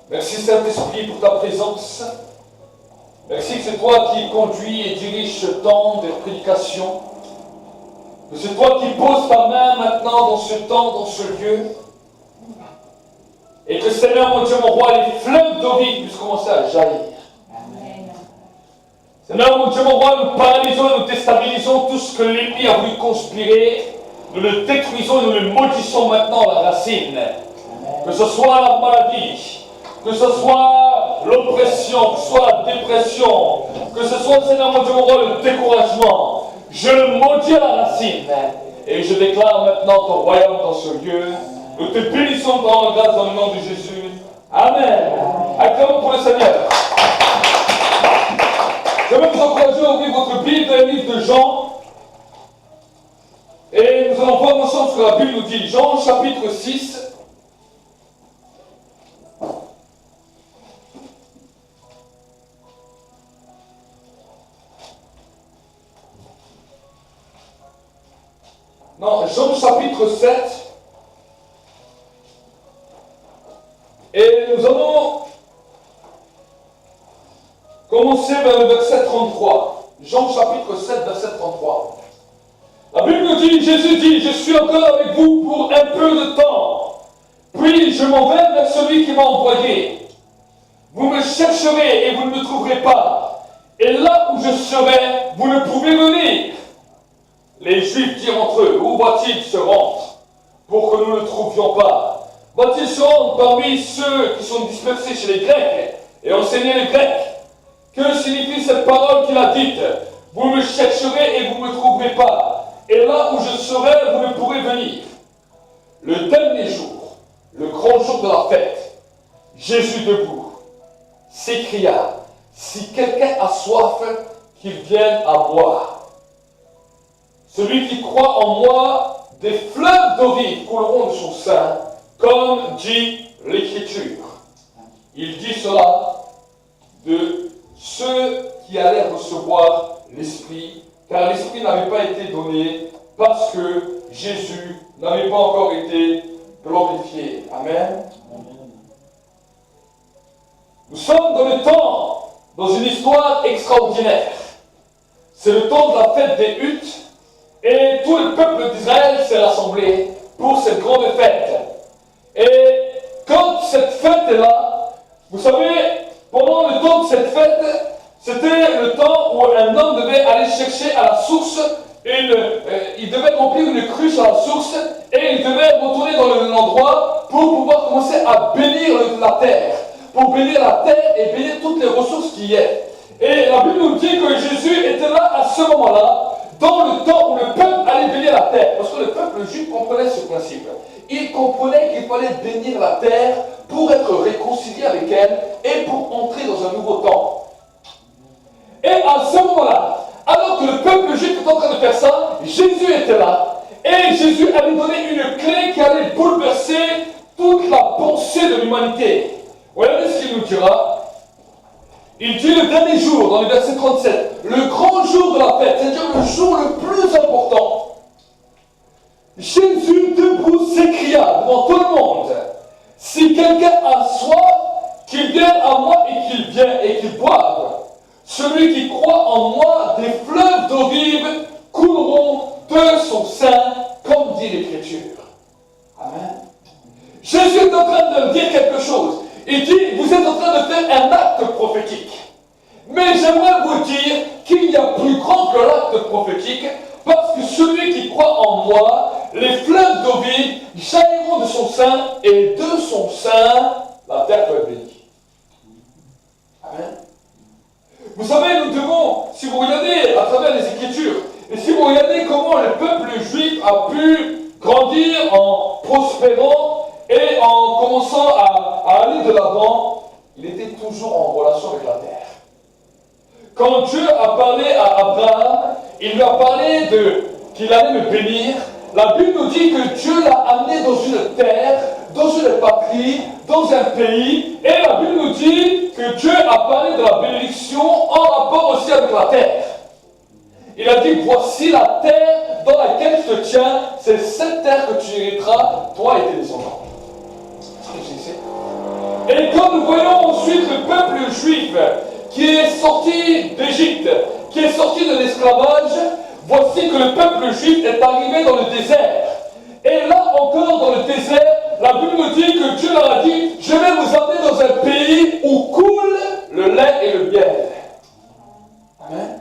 Merci Saint-Esprit pour ta présence. Merci que c'est toi qui conduis et dirige ce temps de prédication. Que c'est toi qui poses ta main maintenant dans ce temps, dans ce lieu. Et que Seigneur, mon Dieu, mon roi, les fleuves d'eau vive puissent commencer à jaillir. Amen. Seigneur, mon Dieu, mon roi, nous paralysons et nous déstabilisons tout ce que l'ennemi a voulu conspirer. Nous le détruisons et nous le maudissons maintenant à la racine. Amen. Que ce soit la maladie, que ce soit l'oppression, que ce soit la dépression, que ce soit, Seigneur, mon Dieu, mon roi, le découragement. Je le maudis à la racine. Et je déclare maintenant ton royaume dans ce lieu. Nous te bénissons dans la grâce dans le nom de Jésus. Amen. Acclamons pour le Seigneur. Je vais vous encourager à ouvrir votre Bible dans le livre de Jean. Et nous allons voir ensemble ce que la Bible nous dit. Jean chapitre 6. Non, Jean chapitre 7. Et nous allons commencer vers le verset 33. Jean chapitre 7, verset 33. La Bible nous dit, Jésus dit, je suis encore avec vous pour un peu de temps. Puis je m'en vais vers celui qui m'a envoyé. Vous me chercherez et vous ne me trouverez pas. Et là où je serai, vous ne pouvez venir. Les Juifs dirent entre eux, où va-t-il se rendre pour que nous ne le trouvions pas? Va-t-il se rendre parmi ceux qui sont dispersés chez les Grecs et enseigner les Grecs? Que signifie cette parole qu'il a dite? Vous me chercherez et vous ne me trouverez pas. Et là où je serai, vous ne pourrez venir. Le dernier jour, le grand jour de la fête, Jésus debout s'écria, si quelqu'un a soif, qu'il vienne à boire. Celui qui croit en moi, des fleuves d'eau vive couleront de son sein, comme dit l'Écriture. Il dit cela de ceux qui allaient recevoir l'Esprit, car l'Esprit n'avait pas été donné parce que Jésus n'avait pas encore été glorifié. Amen. Nous sommes dans le temps, dans une histoire extraordinaire. C'est le temps de la fête des huttes, et tout le peuple d'Israël s'est rassemblé pour cette grande fête. Et quand cette fête est là, vous savez, pendant le temps de cette fête, c'était le temps où un homme devait aller chercher à la source, il devait remplir une cruche à la source, et il devait retourner dans l'endroit pour pouvoir commencer à bénir la terre, pour bénir la terre et bénir toutes les ressources qu'il y ait. Et la Bible nous dit que Jésus était là à ce moment-là, dans le temps où le peuple allait bénir la terre, parce que le peuple juif comprenait ce principe. Il comprenait qu'il fallait bénir la terre pour être réconcilié avec elle et pour entrer dans un nouveau temps. Et à ce moment-là, alors que le peuple juif était en train de faire ça, Jésus était là. Et Jésus allait donner une clé qui allait bouleverser toute la pensée de l'humanité. Regardez ce qu'il nous dira. Il dit le dernier jour, dans le verset 37, le grand jour de la fête, c'est-à-dire le jour le plus important. Jésus debout s'écria devant tout le monde, si quelqu'un a soif, qu'il vienne à moi et qu'il vienne et qu'il boive. Celui qui croit en moi, des fleuves d'eau vive couleront de son sein, comme dit l'Écriture. Amen. Jésus est en train de dire quelque chose. Il dit, vous êtes en train de faire un acte prophétique. Mais j'aimerais vous dire qu'il y a plus grand que l'acte prophétique, parce que celui qui croit en moi, les fleuves d'eau vive jailliront de son sein, et de son sein, la terre peut être bénie. Amen. Vous savez, nous devons, si vous regardez à travers les Écritures, et si vous regardez comment le peuple juif a pu grandir en prospérant et en commençant à aller de l'avant, il était toujours en relation avec la terre. Quand Dieu a parlé à Abraham, il lui a parlé qu'il allait le bénir. La Bible nous dit que Dieu l'a amené dans une terre, dans une patrie, dans un pays. Et la Bible nous dit que Dieu a parlé de la bénédiction en rapport aussi avec la terre. Il a dit, voici la terre dans laquelle je te tiens, c'est cette terre que tu hériteras, toi et tes descendants. Est-ce que c'est ici? Et quand nous voyons ensuite le peuple juif qui est sorti d'Égypte, qui est sorti de l'esclavage, voici que le peuple juif est arrivé dans le désert. Et là encore dans le désert, la Bible nous dit que Dieu leur a dit, je vais vous amener dans un pays où coule le lait et le miel. Amen.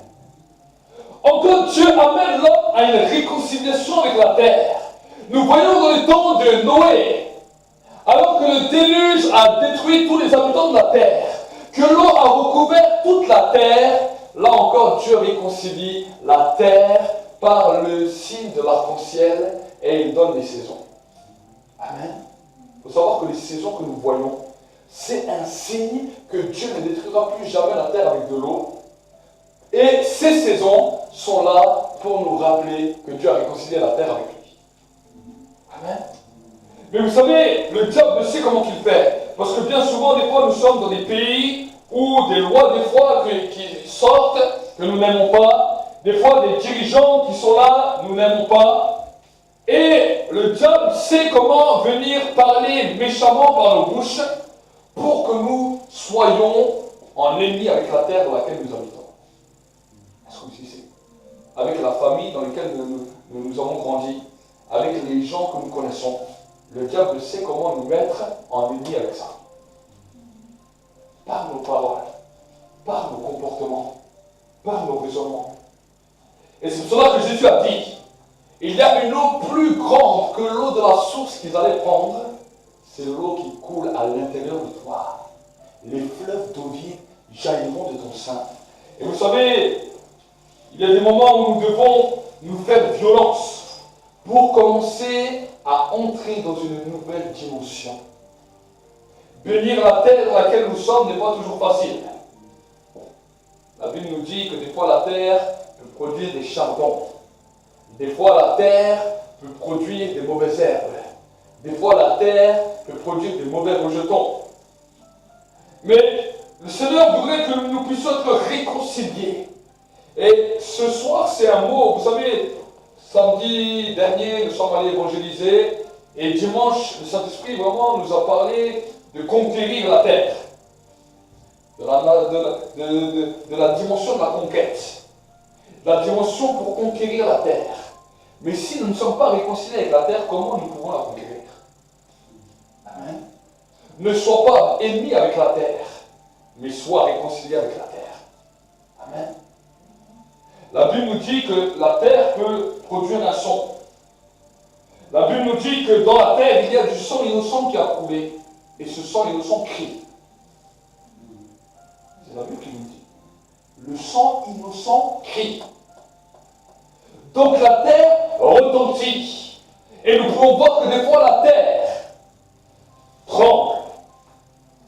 Encore Dieu amène l'homme à une réconciliation avec la terre. Nous voyons dans le temps de Noé, alors que le déluge a détruit tous les habitants de la terre, que l'eau a recouvert toute la terre, là encore Dieu réconcilie la terre par le signe de l'arc-en-ciel et il donne les saisons. Amen. Il faut savoir que les saisons que nous voyons, c'est un signe que Dieu ne détruira plus jamais la terre avec de l'eau. Et ces saisons sont là pour nous rappeler que Dieu a réconcilié la terre avec lui. Amen. Mais vous savez, le diable sait comment il fait. Parce que bien souvent, des fois, nous sommes dans des pays où des lois, des fois, qui sortent, que nous n'aimons pas. Des fois, des dirigeants qui sont là, nous n'aimons pas. Et le diable sait comment venir parler méchamment par nos bouches pour que nous soyons en ennemi avec la terre dans laquelle nous habitons. Est-ce que vous savez? Avec la famille dans laquelle nous avons grandi, avec les gens que nous connaissons, le diable sait comment nous mettre en ennemi avec ça. Par nos paroles, par nos comportements, par nos raisonnements. Et c'est pour cela que Jésus a dit, il y a une eau plus grande que l'eau de la source qu'ils allaient prendre, c'est l'eau qui coule à l'intérieur de toi. Les fleuves d'eau vive jailliront de ton sein. Et vous savez, il y a des moments où nous devons nous faire violence pour commencer à entrer dans une nouvelle dimension. Bénir la terre dans laquelle nous sommes n'est pas toujours facile. La Bible nous dit que des fois la terre peut produire des chardons. Des fois la terre peut produire des mauvaises herbes. Des fois la terre peut produire des mauvais rejetons. Mais le Seigneur voudrait que nous puissions être réconciliés. Et ce soir, c'est un mot, vous savez, samedi dernier, nous sommes allés évangéliser, et dimanche, le Saint-Esprit vraiment nous a parlé de conquérir la terre, de la dimension de la conquête, la dimension pour conquérir la terre. Mais si nous ne sommes pas réconciliés avec la terre, comment nous pouvons la conquérir? Amen. Ne sois pas ennemi avec la terre, mais sois réconcilié avec la terre. Amen. La Bible nous dit que la terre peut produire un son. La Bible nous dit que dans la terre, il y a du sang innocent qui a coulé. Et ce sang innocent crie. C'est la Bible qui nous dit. Le sang innocent crie. Donc la terre retentit. Et nous pouvons voir que des fois la terre tremble.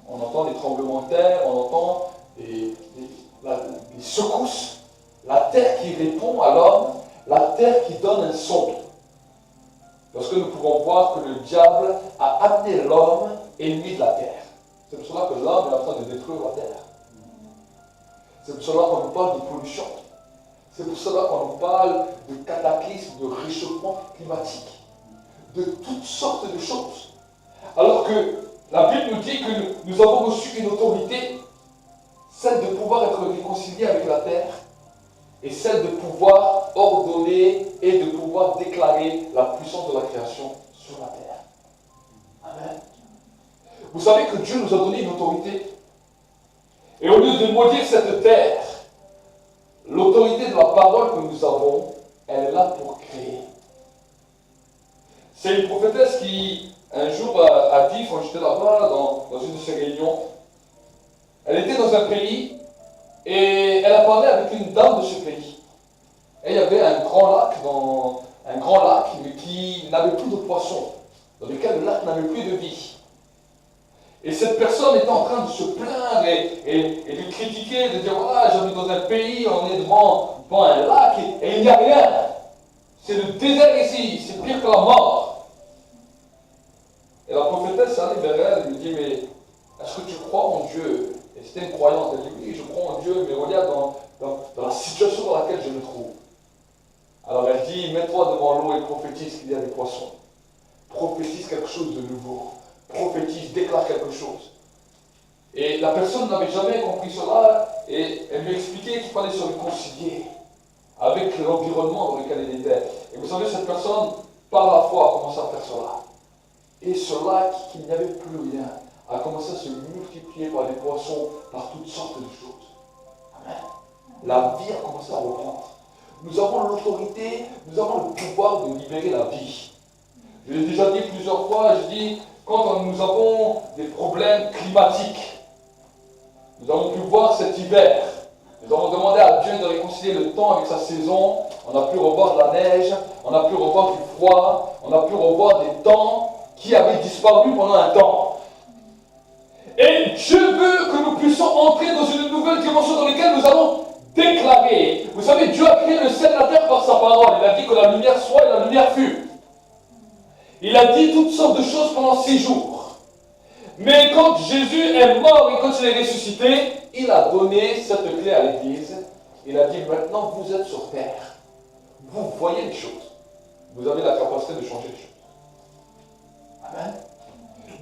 On entend des tremblements de terre, on entend des secousses. La terre qui répond à l'homme, la terre qui donne un son. Parce que nous pouvons voir que le diable a amené l'homme ennemi de la terre. C'est pour cela que l'homme est en train de détruire la terre. C'est pour cela qu'on nous parle de pollution. C'est pour cela qu'on nous parle de cataclysme, de réchauffement climatique, de toutes sortes de choses. Alors que la Bible nous dit que nous avons reçu une autorité, celle de pouvoir être réconciliés avec la terre, et celle de pouvoir ordonner et de pouvoir déclarer la puissance de la création sur la terre. Amen. Vous savez que Dieu nous a donné une autorité. Et au lieu de maudire cette terre, l'autorité de la parole que nous avons, elle est là pour créer. C'est une prophétesse qui, un jour, a dit, quand j'étais là-bas, dans une de ses réunions, elle était dans un pays, et elle a parlé avec une dame de ce pays. Et il y avait un grand lac, mais qui n'avait plus de poissons, dans lequel le lac n'avait plus de vie. Et cette personne était en train de se plaindre et de critiquer, de dire voilà, j'habite dans un pays, on est devant un lac et il n'y a rien. C'est le désert ici, c'est pire que la mort. Et la prophétesse allait vers elle et lui dit mais est-ce que tu crois en Dieu? Et c'était une croyante. Elle dit oui, je crois en Dieu, mais regarde dans la situation dans laquelle je me trouve. Alors elle dit, mets-toi devant l'eau et prophétise qu'il y a des poissons. Prophétise quelque chose de nouveau. Prophétise, déclare quelque chose. Et la personne n'avait jamais compris cela et elle lui expliquait qu'il fallait se réconcilier avec l'environnement dans lequel elle était. Et vous savez, cette personne, par la foi, a commencé à faire cela. Et cela, qu'il n'y avait plus rien, a commencé à se multiplier par les poissons, par toutes sortes de choses. Amen. La vie a commencé à reprendre. Nous avons l'autorité, nous avons le pouvoir de libérer la vie. Je l'ai déjà dit plusieurs fois, je dis, quand nous avons des problèmes climatiques, nous avons pu voir cet hiver, nous avons demandé à Dieu de réconcilier le temps avec sa saison, on a pu revoir de la neige, on a pu revoir du froid, on a pu revoir des temps qui avaient disparu pendant un temps. Et Dieu veut que nous puissions entrer dans une nouvelle dimension dans laquelle nous allons déclarer. Vous savez, Dieu a créé le ciel et la terre par sa parole. Il a dit que la lumière soit et la lumière fut. Il a dit toutes sortes de choses pendant 6 jours. Mais quand Jésus est mort et quand il est ressuscité, il a donné cette clé à l'Église. Il a dit, maintenant vous êtes sur terre. Vous voyez les choses. Vous avez la capacité de changer les choses. Amen.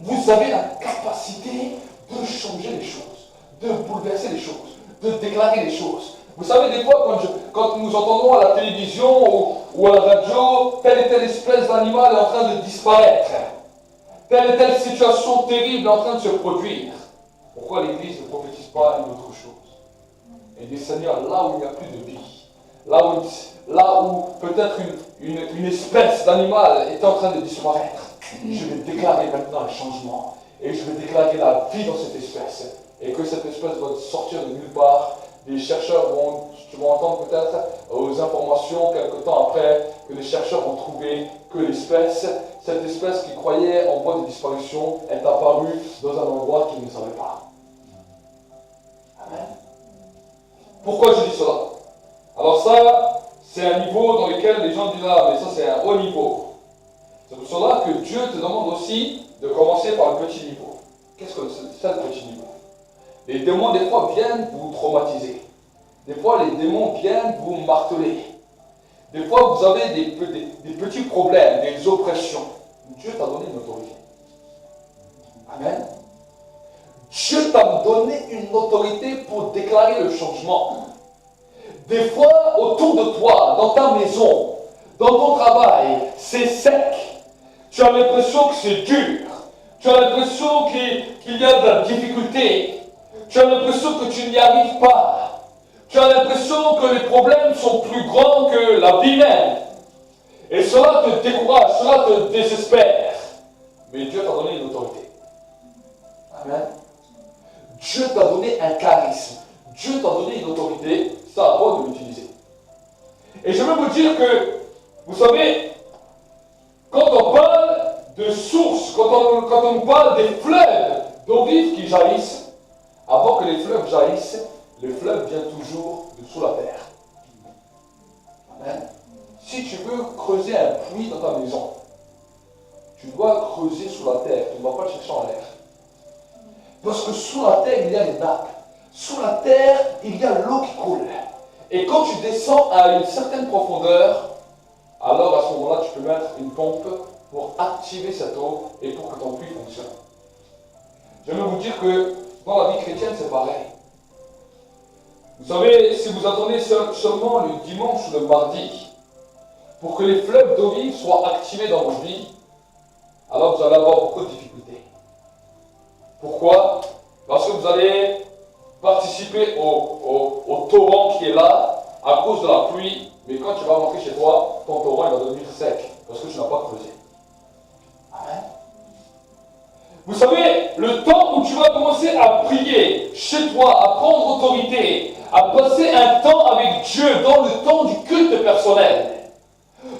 Vous avez la capacité de changer les choses, de bouleverser les choses, de déclarer les choses. Vous savez, des fois, quand nous entendons à la télévision ou à la radio, telle et telle espèce d'animal est en train de disparaître, telle et telle situation terrible est en train de se produire, pourquoi l'Église ne prophétise pas une autre chose? Et dit, Seigneur, là où il n'y a plus de vie, là où peut-être une espèce d'animal est en train de disparaître, je vais déclarer maintenant un changement. Et je vais déclarer la vie dans cette espèce. Et que cette espèce va sortir de nulle part. Les chercheurs vont entendre peut-être aux informations quelque temps après que les chercheurs ont trouvé que cette espèce qui croyait en voie de disparition est apparue dans un endroit qu'ils ne savaient pas. Amen. Pourquoi je dis cela? Alors ça, c'est un niveau dans lequel les gens disent, ah mais ça c'est un haut niveau. C'est pour cela que Dieu te demande aussi de commencer par le petit niveau. Qu'est-ce que c'est le petit niveau? Les démons, des fois, viennent vous traumatiser. Des fois, les démons viennent vous marteler. Des fois, vous avez des petits problèmes, des oppressions. Dieu t'a donné une autorité. Amen. Dieu t'a donné une autorité pour déclarer le changement. Des fois, autour de toi, dans ta maison, dans ton travail, c'est sec. Tu as l'impression que c'est dur. Tu as l'impression qu'il y a de la difficulté. Tu as l'impression que tu n'y arrives pas. Tu as l'impression que les problèmes sont plus grands que la vie même. Et cela te décourage, cela te désespère. Mais Dieu t'a donné une autorité. Amen. Dieu t'a donné un charisme. Dieu t'a donné une autorité. C'est à toi de l'utiliser. Et je veux vous dire que, vous savez, quand on parle de sources, quand on parle des fleuves d'eau vive qui jaillissent, avant que les fleuves jaillissent, le fleuve vient toujours de sous la terre. Amen. Si tu veux creuser un puits dans ta maison, tu dois creuser sous la terre, tu ne vas pas le chercher en l'air. Parce que sous la terre, il y a les nappes. Sous la terre, il y a l'eau qui coule. Et quand tu descends à une certaine profondeur, alors à ce moment-là, tu peux mettre une pompe pour activer cette eau et pour que ton puits fonctionne. Je veux vous dire que dans la vie chrétienne, c'est pareil. Vous savez, si vous attendez seulement le dimanche ou le mardi pour que les fleuves d'eau vive soient activés dans vos vies, alors vous allez avoir beaucoup de difficultés. Pourquoi? Parce que vous allez participer au torrent qui est là à cause de la pluie, mais quand tu vas rentrer chez toi, ton torrent il va devenir sec parce que tu n'as pas creusé. Amen. Vous savez, le temps où tu vas commencer à prier chez toi, à prendre autorité, à passer un temps avec Dieu dans le temps du culte personnel,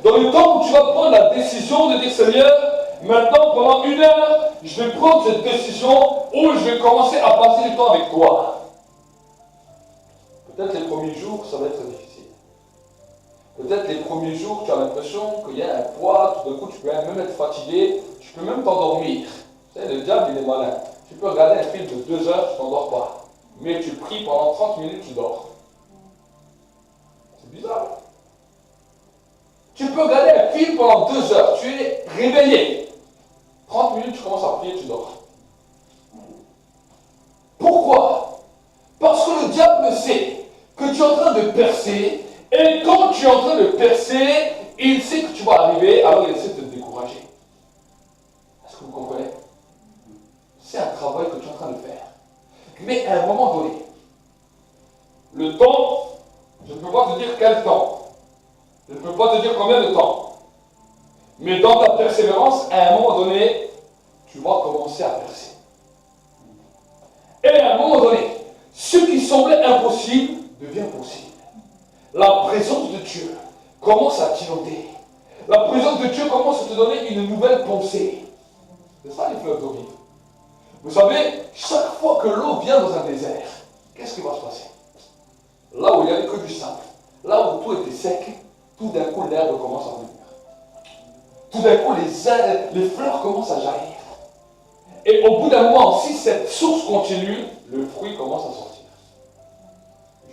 dans le temps où tu vas prendre la décision de dire Seigneur, maintenant pendant 1 heure, je vais prendre cette décision où je vais commencer à passer du temps avec toi. Peut-être les premiers jours, ça va être difficile. Peut-être les premiers jours, tu as l'impression qu'il y a un poids, tout d'un coup, tu peux même être fatigué, tu peux même t'endormir. Tu sais, le diable, il est malin. Tu peux regarder un film de 2 heures, tu ne t'endors pas. Mais tu pries pendant 30 minutes, tu dors. C'est bizarre. Tu peux regarder un film pendant 2 heures, tu es réveillé. 30 minutes, tu commences à prier, tu dors. percer, et quand tu es en train de percer, il sait que tu vas arriver, alors il essaie de te décourager. Est-ce que vous comprenez? C'est un travail que tu es en train de faire. Mais à un moment donné, le temps, je ne peux pas te dire quel temps. Je ne peux pas te dire combien de temps. Mais dans ta persévérance, à un moment donné, tu vas commencer à percer. Et à un moment donné, ce qui semblait impossible devient possible. La présence de Dieu commence à t'inonder. La présence de Dieu commence à te donner une nouvelle pensée. C'est ça les fleuves d'eau vive. Vous savez, chaque fois que l'eau vient dans un désert, qu'est-ce qui va se passer? Là où il n'y avait que du sable, là où tout était sec, tout d'un coup l'herbe commence à venir. Tout d'un coup les fleurs commencent à jaillir. Et au bout d'un moment, si cette source continue, le fruit commence à sortir.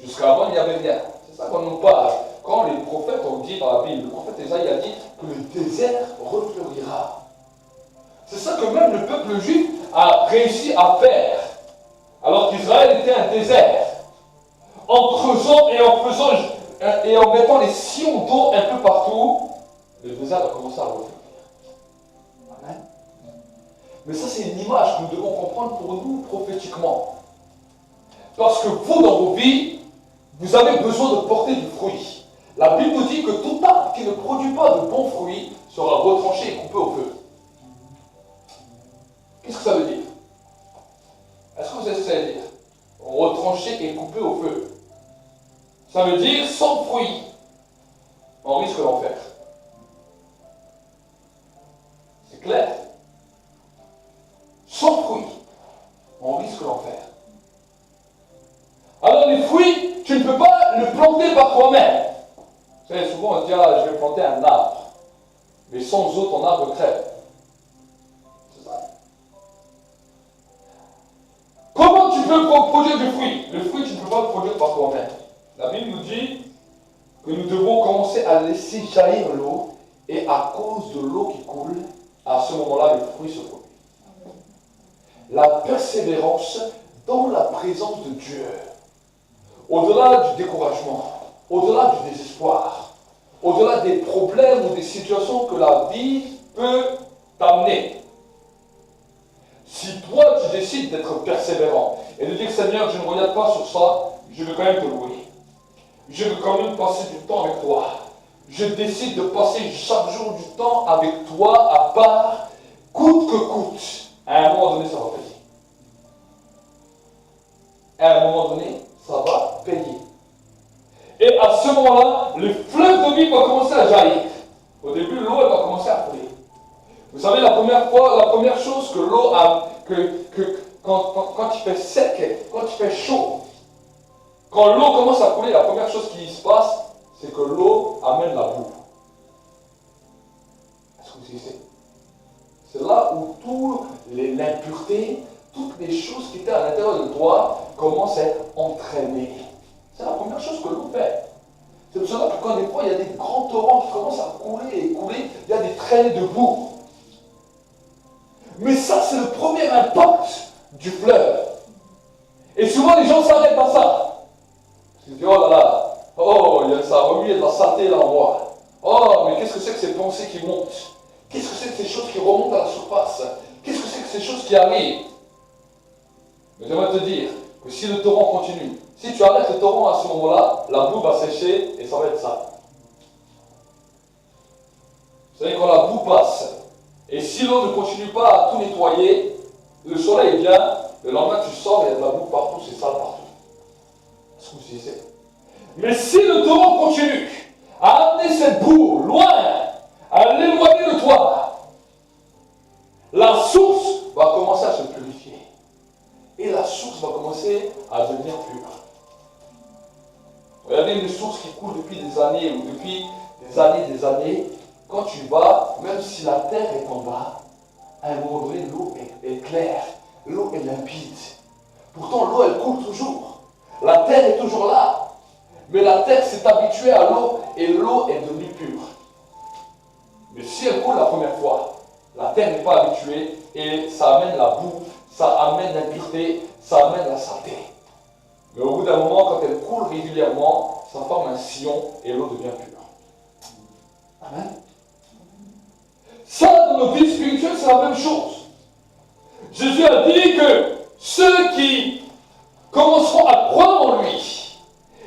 Jusqu'avant, il n'y avait rien. C'est ça qu'on nous parle. Quand les prophètes ont dit dans la Bible, le prophète Ésaïe a dit que le désert refleurira. C'est ça que même le peuple juif a réussi à faire. Alors qu'Israël était un désert. En creusant et en faisant et en mettant les sillons d'eau un peu partout, le désert a commencé à refleurir. Amen. Mais ça, c'est une image que nous devons comprendre pour nous prophétiquement. Parce que vous, dans vos vies, vous avez besoin de porter du fruit. La Bible nous dit que tout arbre qui ne produit pas de bons fruits sera retranché et coupé au feu. Qu'est-ce que ça veut dire? Est-ce que vous savez ce que ça veut dire? Retranché et coupé au feu. Ça veut dire sans fruit. On risque l'enfer. C'est clair? Sans fruit, on risque l'enfer. Alors les fruits, tu ne peux pas le planter par toi-même. Vous savez, souvent on se dit, ah, je vais planter un arbre. Mais sans eau, ton arbre crève. C'est ça. Comment tu peux produire du fruit? Le fruit, tu ne peux pas le produire par toi-même. La Bible nous dit que nous devons commencer à laisser jaillir l'eau, et à cause de l'eau qui coule, à ce moment-là, le fruit se produit. La persévérance dans la présence de Dieu, au-delà du découragement, au-delà du désespoir, au-delà des problèmes ou des situations que la vie peut t'amener. Si toi tu décides d'être persévérant et de dire Seigneur, je ne regarde pas sur ça, je veux quand même te louer. Je veux quand même passer du temps avec toi. Je décide de passer chaque jour du temps avec toi à part, coûte que coûte. À un moment donné, ça va payer. À un moment donné, ça va payer. Et à ce moment-là, le fleuve de vie va commencer à jaillir. Au début, l'eau elle va commencer à couler. Vous savez, la première chose que l'eau a, quand il fait sec, quand il fait chaud, quand l'eau commence à couler, la première chose qui se passe, c'est que l'eau amène la boue. Est-ce que vous savez? C'est là où toute l'impureté, toutes les choses qui étaient à l'intérieur de toi commencent à être entraînées. C'est la première chose que l'eau fait. C'est pour cela que quand des fois il y a des grands torrents qui commencent à couler et couler, il y a des traînées de boue. Mais ça, c'est le premier impact du fleuve. Et souvent les gens s'arrêtent à ça. Ils se disent, oh là là, oh, ça a remis de la saleté là en moi. Oh, mais qu'est-ce que c'est que ces pensées qui montent? Qu'est-ce que c'est que ces choses qui remontent à la surface? Qu'est-ce que c'est que ces choses qui arrivent? Mais j'aimerais te dire que si le torrent continue, si tu arrêtes le torrent à ce moment-là, la boue va sécher et ça va être ça. Vous savez, quand la boue passe, et si l'eau ne continue pas à tout nettoyer, le soleil vient, le lendemain tu sors, il y a de la boue partout, c'est sale partout. Est-ce que vous savez? Mais si le torrent continue à amener cette boue loin, à l'éloigner de toi, la source va commencer à se purifier. Et la source va commencer à devenir pure. Regardez une source qui coule depuis des années ou depuis des années. Quand tu vas, même si la terre est en bas, à un moment donné, l'eau est claire, l'eau est limpide. Pourtant, l'eau, elle coule toujours. La terre est toujours là. Mais la terre s'est habituée à l'eau et l'eau est devenue pure. Mais si elle coule la première fois, la terre n'est pas habituée et ça amène la boue, ça amène l'impureté, ça amène la saleté. Mais au bout d'un moment, quand elle coule régulièrement, ça forme un sillon et l'eau devient pure. Amen. Ça, dans nos vies spirituelles, c'est la même chose. Jésus a dit que ceux qui commenceront à croire en lui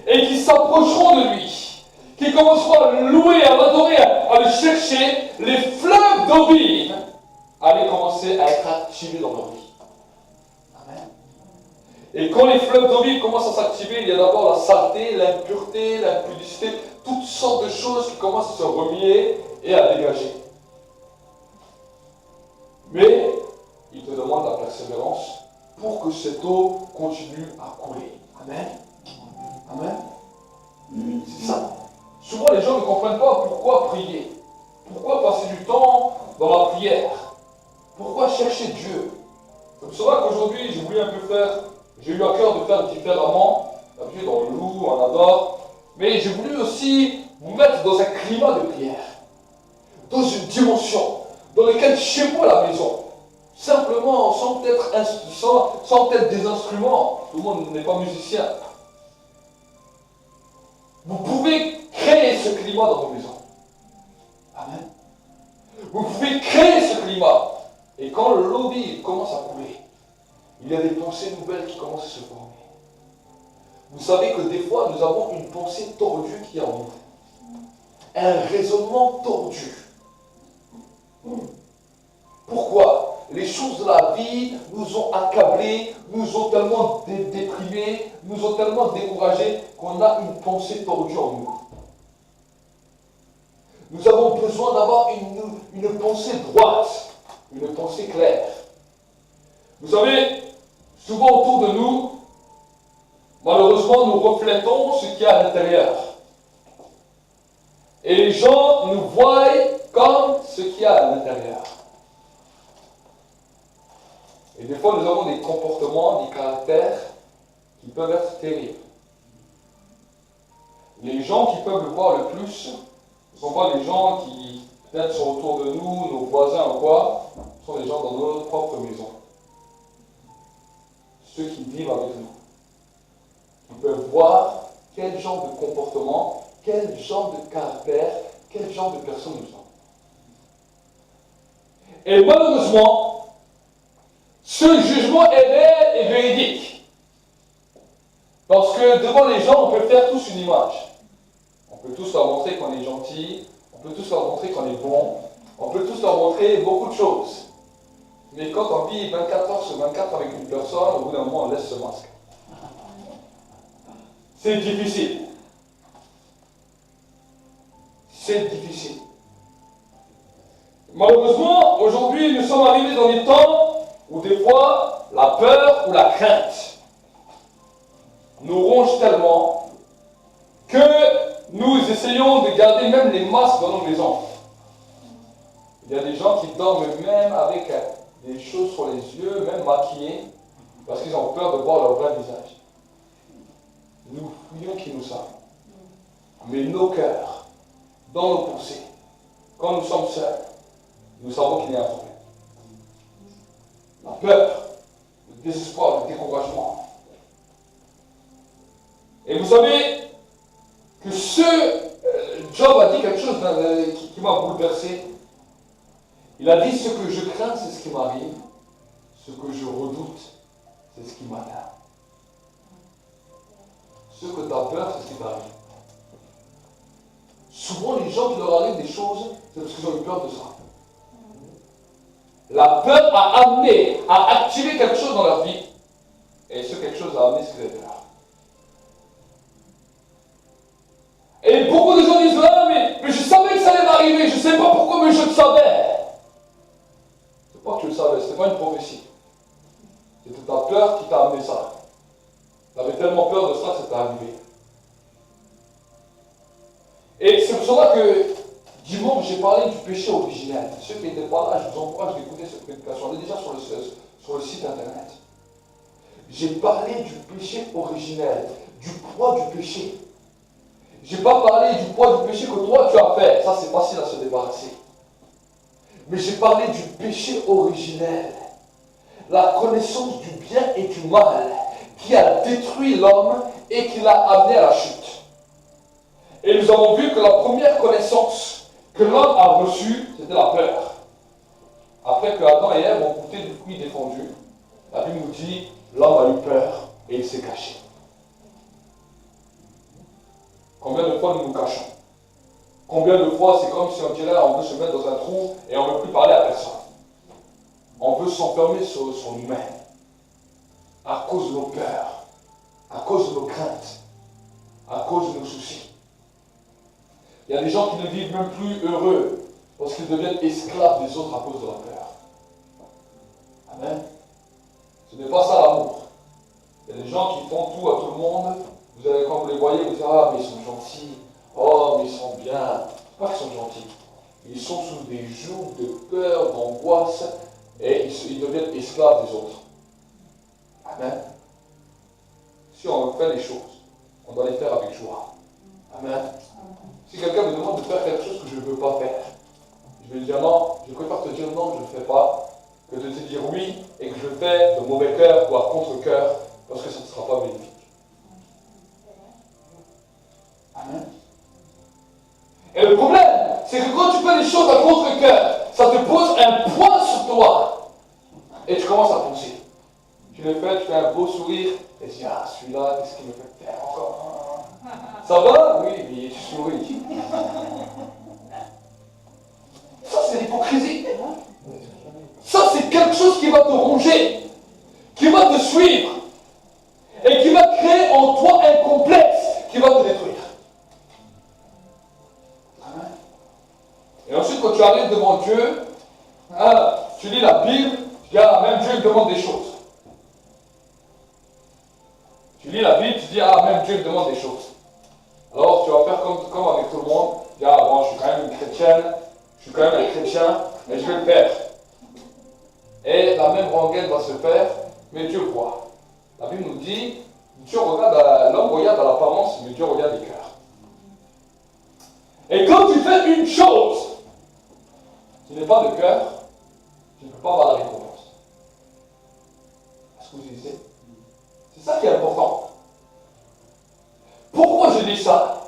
et qui s'approcheront de lui, qui commenceront à le louer, à l'adorer, à le chercher, les fleuves d'eau vive allaient commencer à être activés dans leur vie. Amen. Et quand les fleuves d'eau vive commencent à s'activer, il y a d'abord la saleté, l'impureté, l'impudicité, toutes sortes de choses qui commencent à se remuer et à dégager. Mais il te demande la persévérance pour que cette eau continue à couler. Amen. Amen. C'est ça. Souvent les gens ne comprennent pas pourquoi prier. Pourquoi passer du temps dans la prière. Pourquoi chercher Dieu. C'est pour cela qu'aujourd'hui, j'ai voulu un peu faire, j'ai eu à cœur de faire différemment. D'habitude, on loue, on adore. Mais j'ai voulu aussi vous mettre dans un climat de prière. Dans une dimension dans laquelle, chez vous à la maison, simplement, sans peut-être des instruments, tout le monde n'est pas musicien. Vous pouvez créer ce climat dans vos maisons. Amen. Vous pouvez créer ce climat. Et quand le lobby commence à couler, il y a des pensées nouvelles qui commencent à se former. Vous savez que des fois, nous avons une pensée tordue qui est en nous. Un raisonnement tordu. Pourquoi? Les choses de la vie nous ont accablés, nous ont tellement déprimés, nous ont tellement découragés qu'on a une pensée tordue en nous. Nous avons besoin d'avoir une pensée droite, une pensée claire. Vous savez, souvent autour de nous, malheureusement, nous reflétons ce qu'il y a à l'intérieur. Et les gens nous voient comme ce qu'il y a à l'intérieur. Et des fois, nous avons des comportements, des caractères qui peuvent être terribles. Les gens qui peuvent le voir le plus ne sont pas les gens qui peut-être sont autour de nous, nos voisins ou quoi, ce sont les gens dans notre propre maison. Ceux qui vivent avec nous. Qui peuvent voir quel genre de comportement, quel genre de caractère, quel genre de personne nous sommes. Et malheureusement, ce jugement est réel et véridique. Parce que devant les gens, on peut faire tous une image. On peut tous leur montrer qu'on est gentil, on peut tous leur montrer qu'on est bon, on peut tous leur montrer beaucoup de choses. Mais quand on vit 24 heures sur 24 avec une personne, au bout d'un moment, on laisse ce masque. C'est difficile. C'est difficile. Malheureusement, aujourd'hui, nous sommes arrivés dans des temps où des fois, la peur ou la crainte nous ronge tellement que nous essayons de garder même les masques dans nos maisons. Il y a des gens qui dorment même avec des choses sur les yeux, même maquillés, parce qu'ils ont peur de voir leur vrai visage. Nous fouillons qui nous sommes. Mais nos cœurs, dans nos pensées, quand nous sommes seuls, nous savons qu'il y a un problème. La peur, le désespoir, le découragement. Et vous savez que Job a dit quelque chose qui m'a bouleversé. Il a dit: ce que je crains, c'est ce qui m'arrive. Ce que je redoute, c'est ce qui m'atteint. Ce que tu as peur, c'est ce qui t'arrive. Souvent, les gens qui leur arrivent des choses, c'est parce qu'ils ont eu peur de ça. La peur a amené, a activé quelque chose dans leur vie. Et ce quelque chose a amené ce qu'ils avaient peur. Et beaucoup de gens disent: ah, mais je savais que ça allait m'arriver, je ne sais pas pourquoi, mais je le savais. C'est pas que tu le savais, c'était pas une prophétie. C'était ta peur qui t'a amené ça. Tu avais tellement peur de ça que ça t'est arrivé. Et c'est pour cela que dimanche, j'ai parlé du péché originel. Ceux qui n'étaient pas là, je vous encourage d'écouter cette prédication. Elle est déjà sur le site internet. J'ai parlé du péché originel, du poids du péché. Je n'ai pas parlé du poids du péché que toi tu as fait. Ça, c'est facile à se débarrasser. Mais j'ai parlé du péché originel. La connaissance du bien et du mal qui a détruit l'homme et qui l'a amené à la chute. Et nous avons vu que la première connaissance que l'homme a reçue, c'était la peur. Après que Adam et Ève ont goûté du fruit défendu, la Bible nous dit, l'homme a eu peur et il s'est caché. Combien de fois nous nous cachons? Combien de fois c'est comme si on dirait on veut se mettre dans un trou et on ne veut plus parler à personne. On veut s'enfermer sur nous-mêmes à cause de nos peurs, à cause de nos craintes, à cause de nos soucis. Il y a des gens qui ne vivent même plus heureux parce qu'ils deviennent esclaves des autres à cause de la peur. Amen. Ce n'est pas ça l'amour. Il y a des gens qui font tout à tout le monde. Vous allez, quand vous les voyez, vous dites ah, mais ils sont gentils. Oh, mais ils sont bien. C'est pas qu'ils sont gentils. Ils sont sous des jougs de peur, d'angoisse, et ils deviennent esclaves des autres. Amen. Si on fait les choses, on doit les faire avec joie. Amen. Si quelqu'un me demande de faire quelque chose que je ne veux pas faire, je vais lui dire non, je préfère te dire non, je ne le fais pas, que de te dire oui et que je le fais de mauvais cœur ou à contre-cœur, parce que ça ne sera pas bénéfique. Amen. Et le problème, c'est que quand tu fais les choses à contre-cœur, ça te pose un poids sur toi. Et tu commences à penser. Tu le fais, tu fais un beau sourire, et tu dis, ah, celui-là, qu'est-ce qu'il me fait faire encore? Ça va? Oui, mais tu souris. Ça, c'est l'hypocrisie. Ça, c'est quelque chose qui va te ronger, qui va te suivre, et qui va créer en toi un complexe qui va te détruire. Et ensuite, quand tu arrives devant Dieu, hein, tu lis la Bible, tu dis, ah, même Dieu me demande des choses. Tu lis la Bible, tu dis, ah, même Dieu me demande des choses. Alors, tu vas faire comme avec tout le monde, tu dis, ah, bon, je suis quand même une chrétienne, je suis quand même un chrétien, mais je vais le faire. Et la même rengaine va se faire, mais Dieu voit. La Bible nous dit, l'homme regarde à l'apparence, mais Dieu regarde les cœurs. Et quand tu fais une chose qui n'est pas de cœur, tu ne peux pas avoir la récompense. Est-ce que vous disiez? C'est ça qui est important. Pourquoi je dis ça?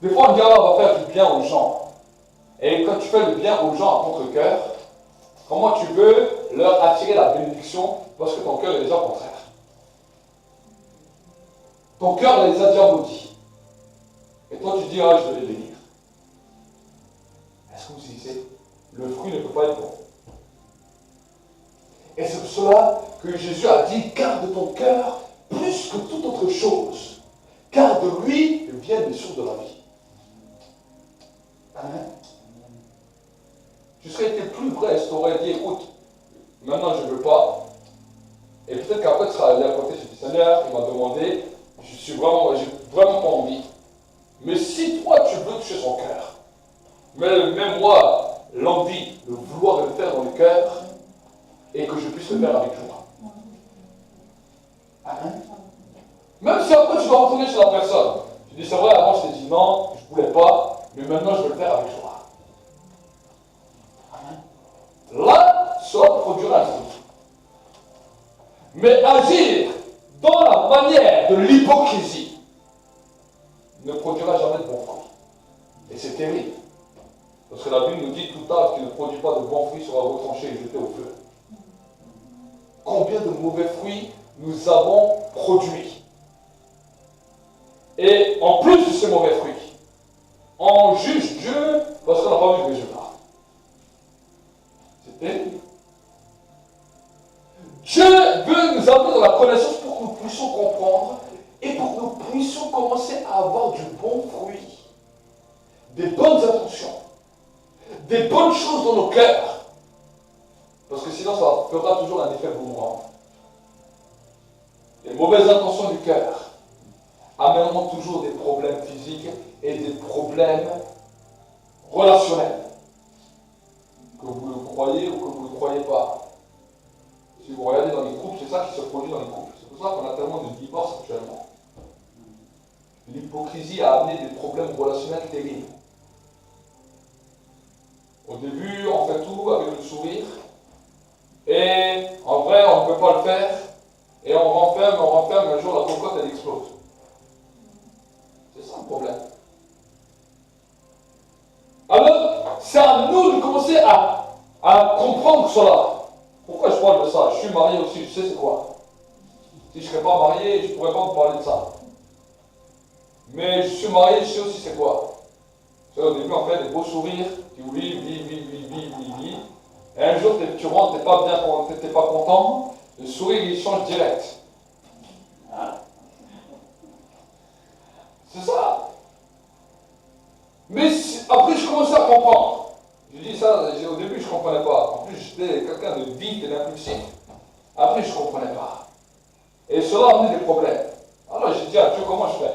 Des fois on dit, ah, on va faire du bien aux gens. Et quand tu fais le bien aux gens à contre-cœur, comment tu veux leur attirer la bénédiction parce que ton cœur est déjà contraire? Ton cœur les a déjà maudits. Et toi tu dis, ah, je vais les bénir. Est-ce que vous disiez? Le fruit ne peut pas être bon. Et c'est pour cela que Jésus a dit, garde ton cœur plus que toute autre chose, car de lui viennent les sources de la vie. Amen. Tu serais été plus vrai, tu t'aurais dit, écoute, maintenant je ne veux pas. Et peut-être qu'après tu seras allé à côté, tu dis, Seigneur, il m'a demandé, j'ai vraiment pas envie. Mais si toi tu veux toucher son cœur, mais même moi, l'envie de vouloir le faire dans le cœur, et que je puisse le faire avec joie. Amen. Même si après tu dois retourner chez la personne, tu dis, c'est vrai, avant je t'ai dit non, je ne voulais pas, mais maintenant je veux le faire avec joie. Amen. Là, cela produira un fruit. Mais agir dans la manière de l'hypocrisie ne produira jamais de bons fruits. Et c'est terrible. Parce que la Bible nous dit tout arbre qui ne produit pas de bons fruits sera retranché et jeté au feu. Combien de mauvais fruits nous avons produits? Et en plus de ces mauvais fruits, on juge Dieu parce qu'on n'a pas vu le résultat. C'est terrible. Dieu veut nous amener dans la connaissance pour que nous puissions comprendre et pour que nous puissions commencer à avoir du bon fruit, des bonnes intentions, des bonnes choses dans nos cœurs. Parce que sinon, ça fera toujours un effet boomerang. Les mauvaises intentions du cœur amèneront toujours des problèmes physiques et des problèmes relationnels. Que vous le croyez ou que vous ne le croyez pas. Si vous regardez dans les groupes, c'est ça qui se produit dans les groupes. C'est pour ça qu'on a tellement de divorces actuellement. L'hypocrisie a amené des problèmes relationnels terribles. Au début, on fait tout avec le sourire. Et en vrai, on ne peut pas le faire. Et on renferme, un jour la cocotte, elle explose. C'est ça le problème. à comprendre cela. Pourquoi je parle de ça? Je suis marié aussi, je sais c'est quoi. Si je ne serais pas marié, je ne pourrais pas vous parler de ça. Mais je suis marié, je sais aussi c'est quoi. Au début, on fait des beaux sourires, tu vis. Et un jour, tu rentres, tu n'es pas bien, t'es pas content, le sourire, il change direct. C'est ça. Mais après, je commençais à comprendre. Je dis ça, au début, je ne comprenais pas. En plus, j'étais quelqu'un de vif et d'impulsif. Après, je ne comprenais pas. Et cela a amené des problèmes. Alors, j'ai dit à Dieu, comment je fais?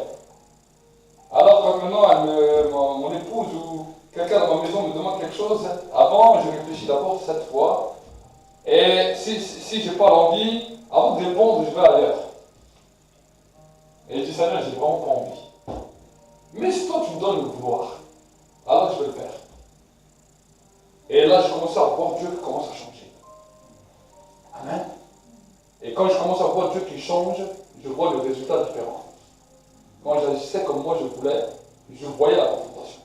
Alors, quand maintenant, mon épouse ou quelqu'un dans ma maison me demande quelque chose, avant, je réfléchis d'abord 7 fois. Et si je n'ai pas l'envie, avant de répondre, je vais ailleurs. Et je dis, Seigneur, j'ai vraiment pas envie. Mais si toi, tu me donnes le vouloir, alors je vais le faire. Et là, je commence à voir Dieu qui commence à changer. Amen. Et quand je commence à voir Dieu qui change, je vois le résultat différent. Quand j'agissais comme moi je voulais, je voyais la confrontation.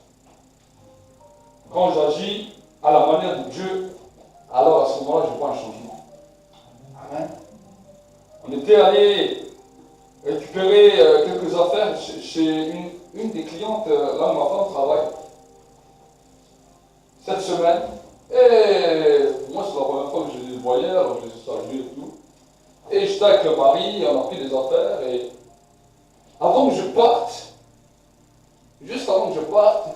Quand j'agis à la manière de Dieu, alors à ce moment-là, je vois un changement. Amen. On était allé récupérer quelques affaires chez une des clientes, là où ma femme travaille, cette semaine. Et moi, c'est la première fois que je les voyais, alors je les saluais et tout. Et j'étais avec le mari, on a pris des affaires, et avant que je parte, juste avant que je parte,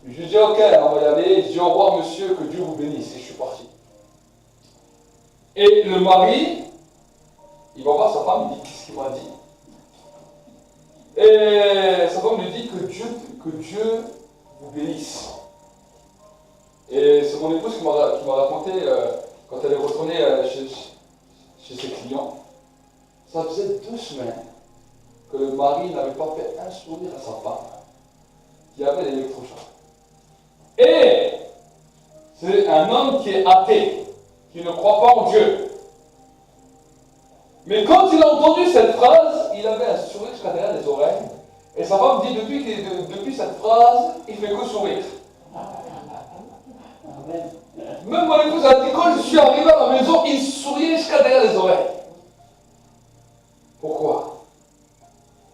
je dis ok, on va y aller, je dis au revoir monsieur, que Dieu vous bénisse, et je suis parti. Et le mari, il va voir sa femme, il dit qu'est-ce qu'il m'a dit? Et sa femme lui dit que Dieu vous bénisse. Et c'est mon épouse qui m'a raconté, quand elle est retournée chez ses clients, ça faisait 2 semaines que le mari n'avait pas fait un sourire à sa femme, qui avait l'électrochoc. Et c'est un homme qui est athée, qui ne croit pas en Dieu. Mais quand il a entendu cette phrase, il avait un sourire jusqu'à derrière les oreilles. Et sa femme dit, depuis cette phrase, il ne fait que sourire. Même mon épouse a dit, quand je suis arrivé à la maison, il souriait jusqu'à derrière les oreilles. Pourquoi?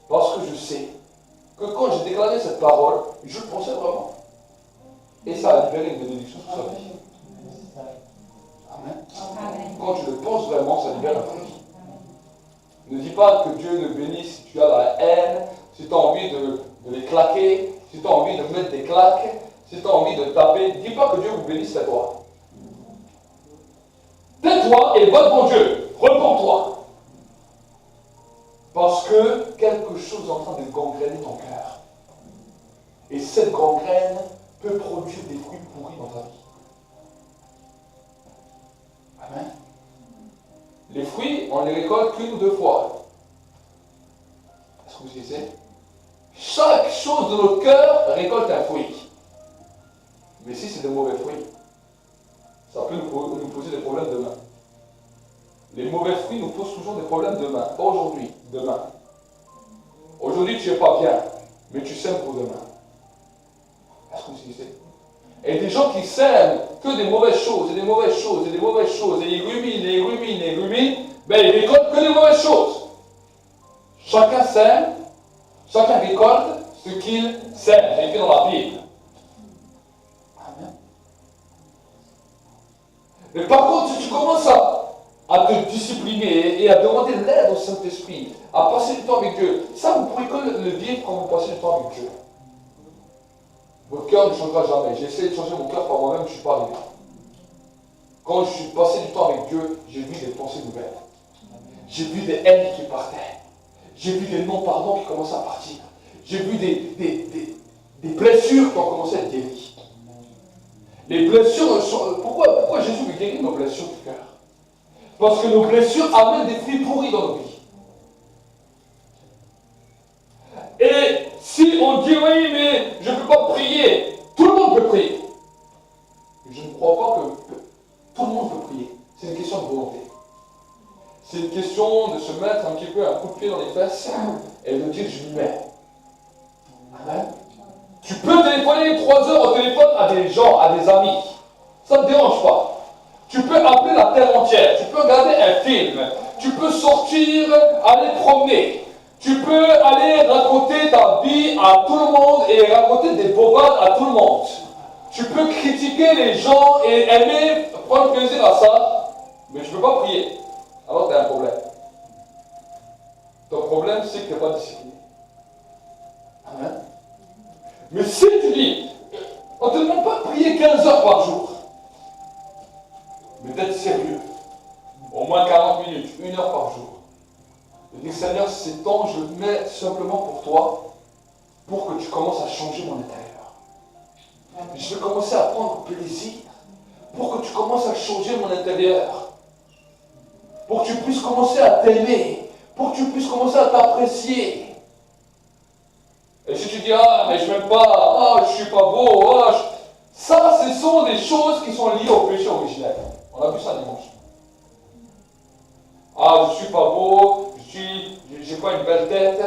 Parce que je sais que quand j'ai déclaré cette parole, je le pensais vraiment. Et ça a libéré une bénédiction sur sa vie. Amen. Quand tu le penses vraiment, ça libère ta vie. Ne dis pas que Dieu te bénisse si tu as la haine, si tu as envie de les claquer, si tu as envie de mettre des claques, si tu as envie de taper. Dis pas que Dieu vous bénisse, tais-toi. Tais-toi et va devant Dieu. Repends-toi. Parce que quelque chose est en train de gangréner ton cœur. Et cette gangrène peut produire des fruits pourris dans ta vie. Amen. Les fruits, on les récolte qu'une ou 2 fois. Est-ce que vous savez? Chaque chose de notre cœur récolte un fruit. Mais si c'est de mauvais fruits, ça peut nous poser des problèmes demain. Les mauvais fruits nous posent toujours des problèmes demain. Pas aujourd'hui, demain. Aujourd'hui, tu n'es pas bien, mais tu sèmes pour demain. Est-ce que vous savez? Et des gens qui sèment que des mauvaises choses, et des mauvaises choses, et des mauvaises choses, et ils ruminent, ben ils récoltent que des mauvaises choses. Chacun sème, chacun récolte ce qu'il sème. C'est écrit dans la Bible. Amen. Mais par contre, si tu commences à te discipliner et à demander l'aide au Saint-Esprit, à passer du temps avec Dieu, ça, vous pourrez que le vivre quand vous passez du temps avec Dieu. Votre cœur ne changera jamais. J'ai essayé de changer mon cœur par moi-même, je ne suis pas arrivé. Quand je suis passé du temps avec Dieu, j'ai vu des pensées nouvelles. J'ai vu des haines qui partaient. J'ai vu des non-pardons qui commençaient à partir. J'ai vu des blessures qui ont commencé à être guéries. Les blessures sont... Pourquoi Jésus veut guérir nos blessures du cœur? Parce que nos blessures amènent des fruits pourris dans nos vies. Et si on dit oui, mais je ne peux pas prier, tout le monde peut prier. Je ne crois pas que tout le monde peut prier. C'est une question de volonté. C'est une question de se mettre un petit peu un coup de pied dans les fesses et de dire je m'y mets. Amen. Tu peux téléphoner 3 heures au téléphone à des gens, à des amis. Ça ne te dérange pas. Tu peux appeler la terre entière. Tu peux regarder un film. Tu peux sortir, aller promener. Tu peux aller raconter ta vie à tout le monde et raconter des bobades à tout le monde. Tu peux critiquer les gens et aimer prendre plaisir à ça, mais tu ne peux pas prier. Alors tu as un problème. Ton problème, c'est que tu n'es pas discipliné. Amen. Mais si tu dis, on ne te demande pas de prier 15 heures par jour, mais d'être sérieux, au moins 40 minutes, 1 heure par jour. De dire, Seigneur, ces temps, je le mets simplement pour toi, pour que tu commences à changer mon intérieur. Je vais commencer à prendre plaisir, pour que tu commences à changer mon intérieur. Pour que tu puisses commencer à t'aimer, pour que tu puisses commencer à t'apprécier. Et si tu dis, ah, mais je m'aime pas, ah, je suis pas beau, ah, ça, ce sont des choses qui sont liées au péché originel. On a vu ça dimanche. Ah, je suis pas beau, j'ai pas une belle tête,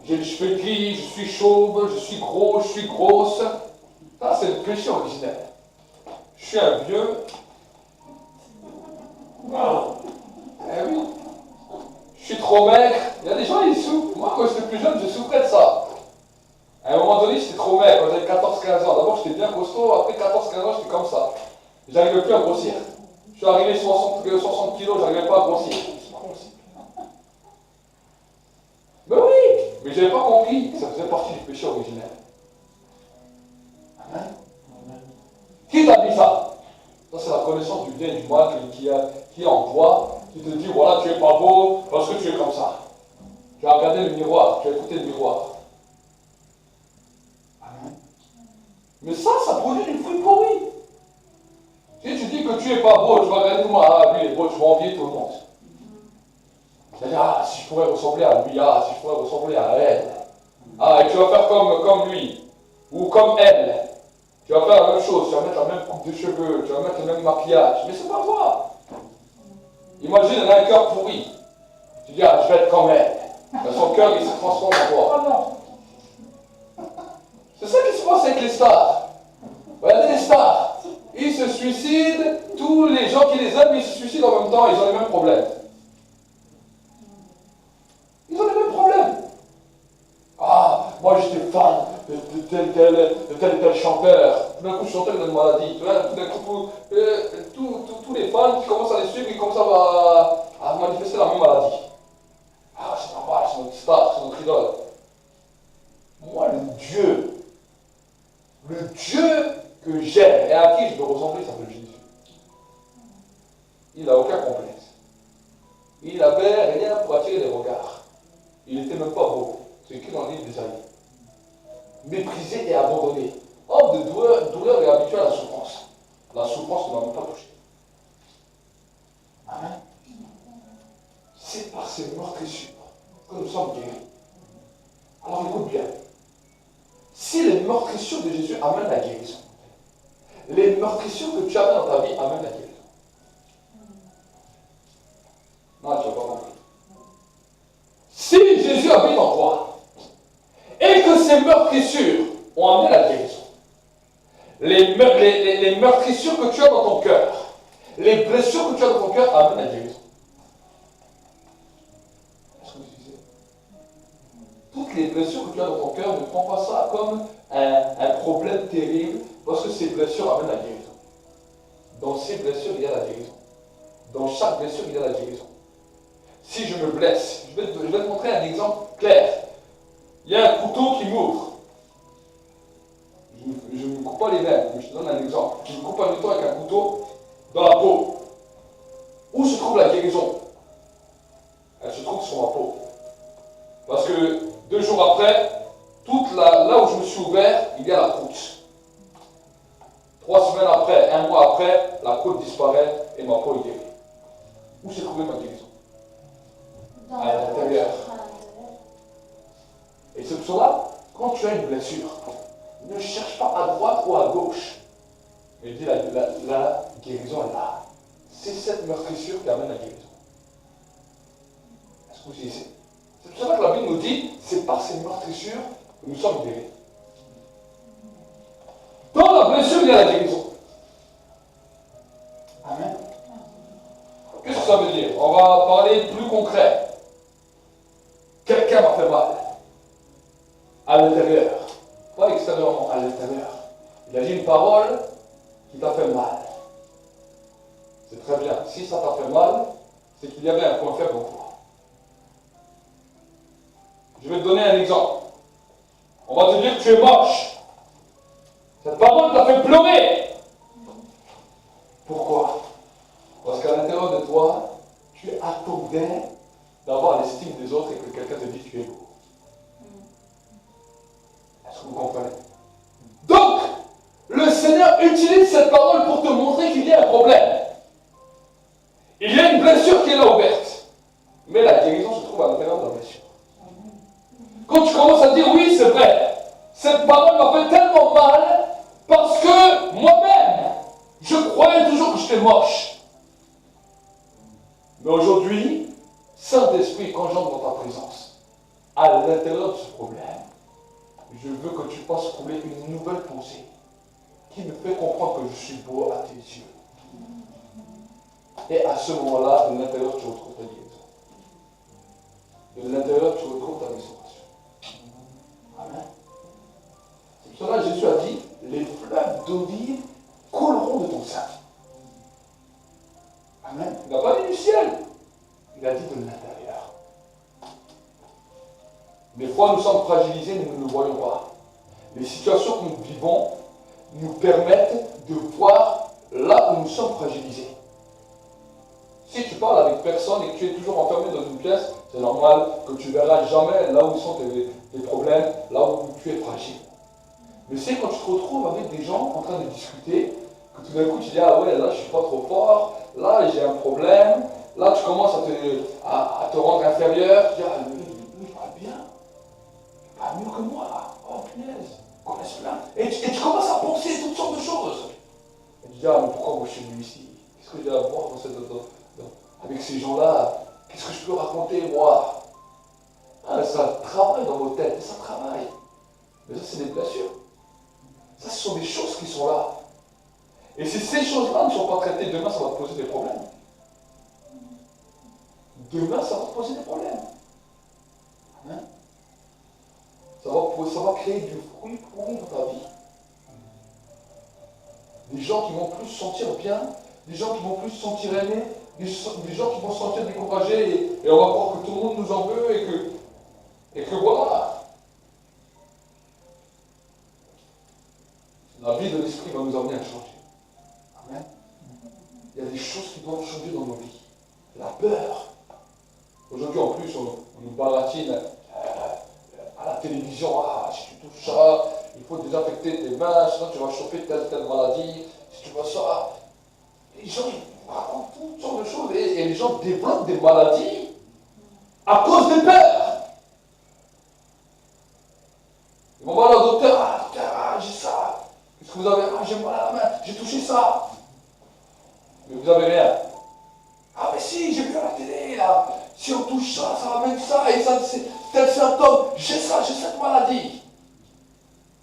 j'ai les cheveux gris, je suis chauve, je suis gros, je suis grosse. Ça, c'est le péché originel. Je suis un vieux. Wow. Eh oui. Je suis trop maigre. Il y a des gens, ils souffrent. Moi, quand j'étais plus jeune, je souffrais de ça. À un moment donné, j'étais trop maigre. Quand j'avais 14-15 ans. D'abord, j'étais bien costaud. Après 14-15 ans, j'étais comme ça. J'arrivais plus à grossir. Je suis arrivé 60 kilos, j'arrivais pas à grossir. Ben oui, mais je n'avais pas compris que ça faisait partie du péché originel. Amen. Qui t'a dit ça? Ça, c'est la connaissance du bien et du mal qui est en toi, qui te dit, voilà, tu es pas beau parce que tu es comme ça. Tu as regardé le miroir, tu as écouté le miroir. Amen. Mais ça produit du fruit pourri. Si tu dis que tu n'es pas beau, tu vas regarder moi, ah, lui il est beau, tu vas envier tout le monde. C'est-à-dire, ah, si je pourrais ressembler à lui, ah, si je pourrais ressembler à elle. Ah, et tu vas faire comme lui, ou comme elle. Tu vas faire la même chose, tu vas mettre la même coupe de cheveux, tu vas mettre le même maquillage. Mais c'est pas toi. Imagine, elle a un cœur pourri. Tu dis, ah, je vais être comme elle. Mais son cœur, il se transforme en toi. C'est ça qui se passe avec les stars. Regardez les stars. Ils se suicident, tous les gens qui les aiment, ils se suicident en même temps, ils ont les mêmes problèmes. Ils ont les mêmes problèmes. Ah, moi j'étais fan de tel chanteur. Tout d'un coup, le chanteur il a une maladie. Tout d'un coup, tous les fans qui commencent à les suivre, ils commencent à manifester la même maladie. Ah, c'est normal, c'est notre star, c'est notre idole. Moi, le Dieu que j'aime et à qui je veux ressembler, ça s'appelle Jésus. Il n'a aucun complexe. Il n'avait rien pour attirer les regards. Il n'était même pas beau. C'est écrit dans le livre d'Ésaïe. Méprisé et abandonné. Homme de douleur et habitué à la souffrance. La souffrance ne m'a même pas touché. Amen. C'est par ces meurtrissures que nous sommes guéris. Alors écoute bien. Si les meurtrissures de Jésus amènent la guérison, les meurtrissures que tu as dans ta vie amènent la guérison. Non, tu n'as pas compris. Si Jésus habite en toi, et que ces meurtrissures ont amené la guérison, les meurtrissures que tu as dans ton cœur, les blessures que tu as dans ton cœur amènent la guérison. Est-ce que vous utilisez? Toutes les blessures que tu as dans ton cœur, ne prends pas ça comme un problème terrible, parce que ces blessures amènent la guérison. Dans ces blessures, il y a la guérison. Dans chaque blessure, il y a la guérison. Si je me blesse, je vais te montrer un exemple clair. Il y a un couteau qui m'ouvre. Je ne me coupe pas les veines, mais je te donne un exemple. Je me coupe un couteau avec un couteau dans la peau. Où se trouve la guérison? Elle se trouve sur ma peau. Parce que 2 jours après, là où je me suis ouvert, il y a la croûte. 3 semaines après, 1 mois après, la croûte disparaît et ma peau est guérie. Où s'est trouvée ma guérison? À l'intérieur. Et c'est pour cela, quand tu as une blessure, ne cherche pas à droite ou à gauche. Mais dis la guérison est là. C'est cette meurtrissure qui amène la guérison. Est-ce que vous utilisez? C'est pour cela que la Bible nous dit, c'est par ces meurtrissures que nous sommes guéris. Dans la blessure, il y a la guérison. extérieurement, à l'intérieur. Il a dit une parole qui t'a fait mal. C'est très bien. Si ça t'a fait mal, c'est qu'il y avait un point faible en toi. Je vais te donner un exemple. On va te dire que tu es moche. Cette parole t'a fait pleurer. Pourquoi? Parce qu'à l'intérieur de toi, tu attendais d'avoir l'estime des autres et que quelqu'un te dise que tu es beau. Est-ce que vous comprenez? Donc, le Seigneur utilise cette parole pour te montrer qu'il y a un problème. Il y a une blessure qui est là ouverte. Mais la guérison se trouve à l'intérieur de la blessure. Quand tu commences à dire oui, c'est vrai, cette parole m'a fait tellement mal parce que moi-même, je croyais toujours que j'étais moche. Mais aujourd'hui, Saint-Esprit, quand j'entre dans ta présence, à l'intérieur de ce problème, je veux que tu fasses couler une nouvelle pensée qui me fait comprendre que je suis beau à tes yeux. Et à ce moment-là, de l'intérieur, tu retrouves ta guérison. De l'intérieur, tu retrouves ta restauration. Amen. C'est pour cela que Jésus a dit, les fleuves d'eau vive couleront de ton sein. Amen. Il n'a pas dit du ciel. Il a dit de l'intérieur. Des fois, nous sommes fragilisés, nous ne le voyons pas. Les situations que nous vivons nous permettent de voir là où nous sommes fragilisés. Si tu parles avec personne et que tu es toujours enfermé dans une pièce, c'est normal que tu ne verras jamais là où sont tes problèmes, là où tu es fragile. Mais c'est quand tu te retrouves avec des gens en train de discuter, que tout d'un coup tu dis, ah ouais, là je ne suis pas trop fort, là j'ai un problème, là tu commences à te rendre inférieur, tu dis, ah lui il parle bien, il parle mieux que moi, oh punaise, il connaît plein. Et tu commences à penser toutes sortes de choses. Et tu dis, ah mais pourquoi moi je suis venu ici? Qu'est-ce que j'ai à voir avec ces gens-là? Qu'est-ce que je peux raconter moi? Ah, ça travaille dans vos têtes, ça travaille. Mais ça c'est des blessures. Ça, ce sont des choses qui sont là. Et si ces choses-là ne sont pas traitées, demain, ça va te poser des problèmes. Demain, ça va te poser des problèmes. Hein? Ça va créer du fruit pourri dans ta vie. Des gens qui vont plus se sentir bien, des gens qui vont plus se sentir aimés, des gens qui vont se sentir découragés et on va croire que tout le monde nous en veut et que voilà. La vie de l'esprit va nous amener à changer. Amen. Il y a des choses qui doivent changer dans nos vies. La peur. Aujourd'hui, en plus, on nous baratine à la télévision. Ah, si tu touches ça, il faut désinfecter tes mains, sinon tu vas choper telle maladie. Si tu vois ça, les gens ils racontent toutes sortes de choses et les gens développent des maladies à cause des peurs. Ils vont voir le docteur. Ah, docteur, j'ai ça. Qu'est-ce que vous avez? Ah, j'ai mal à la main, j'ai touché ça. Mais vous avez rien. Ah mais si, j'ai vu à la télé là, si on touche ça, ça ramène ça, et ça c'est tel symptôme, j'ai cette maladie.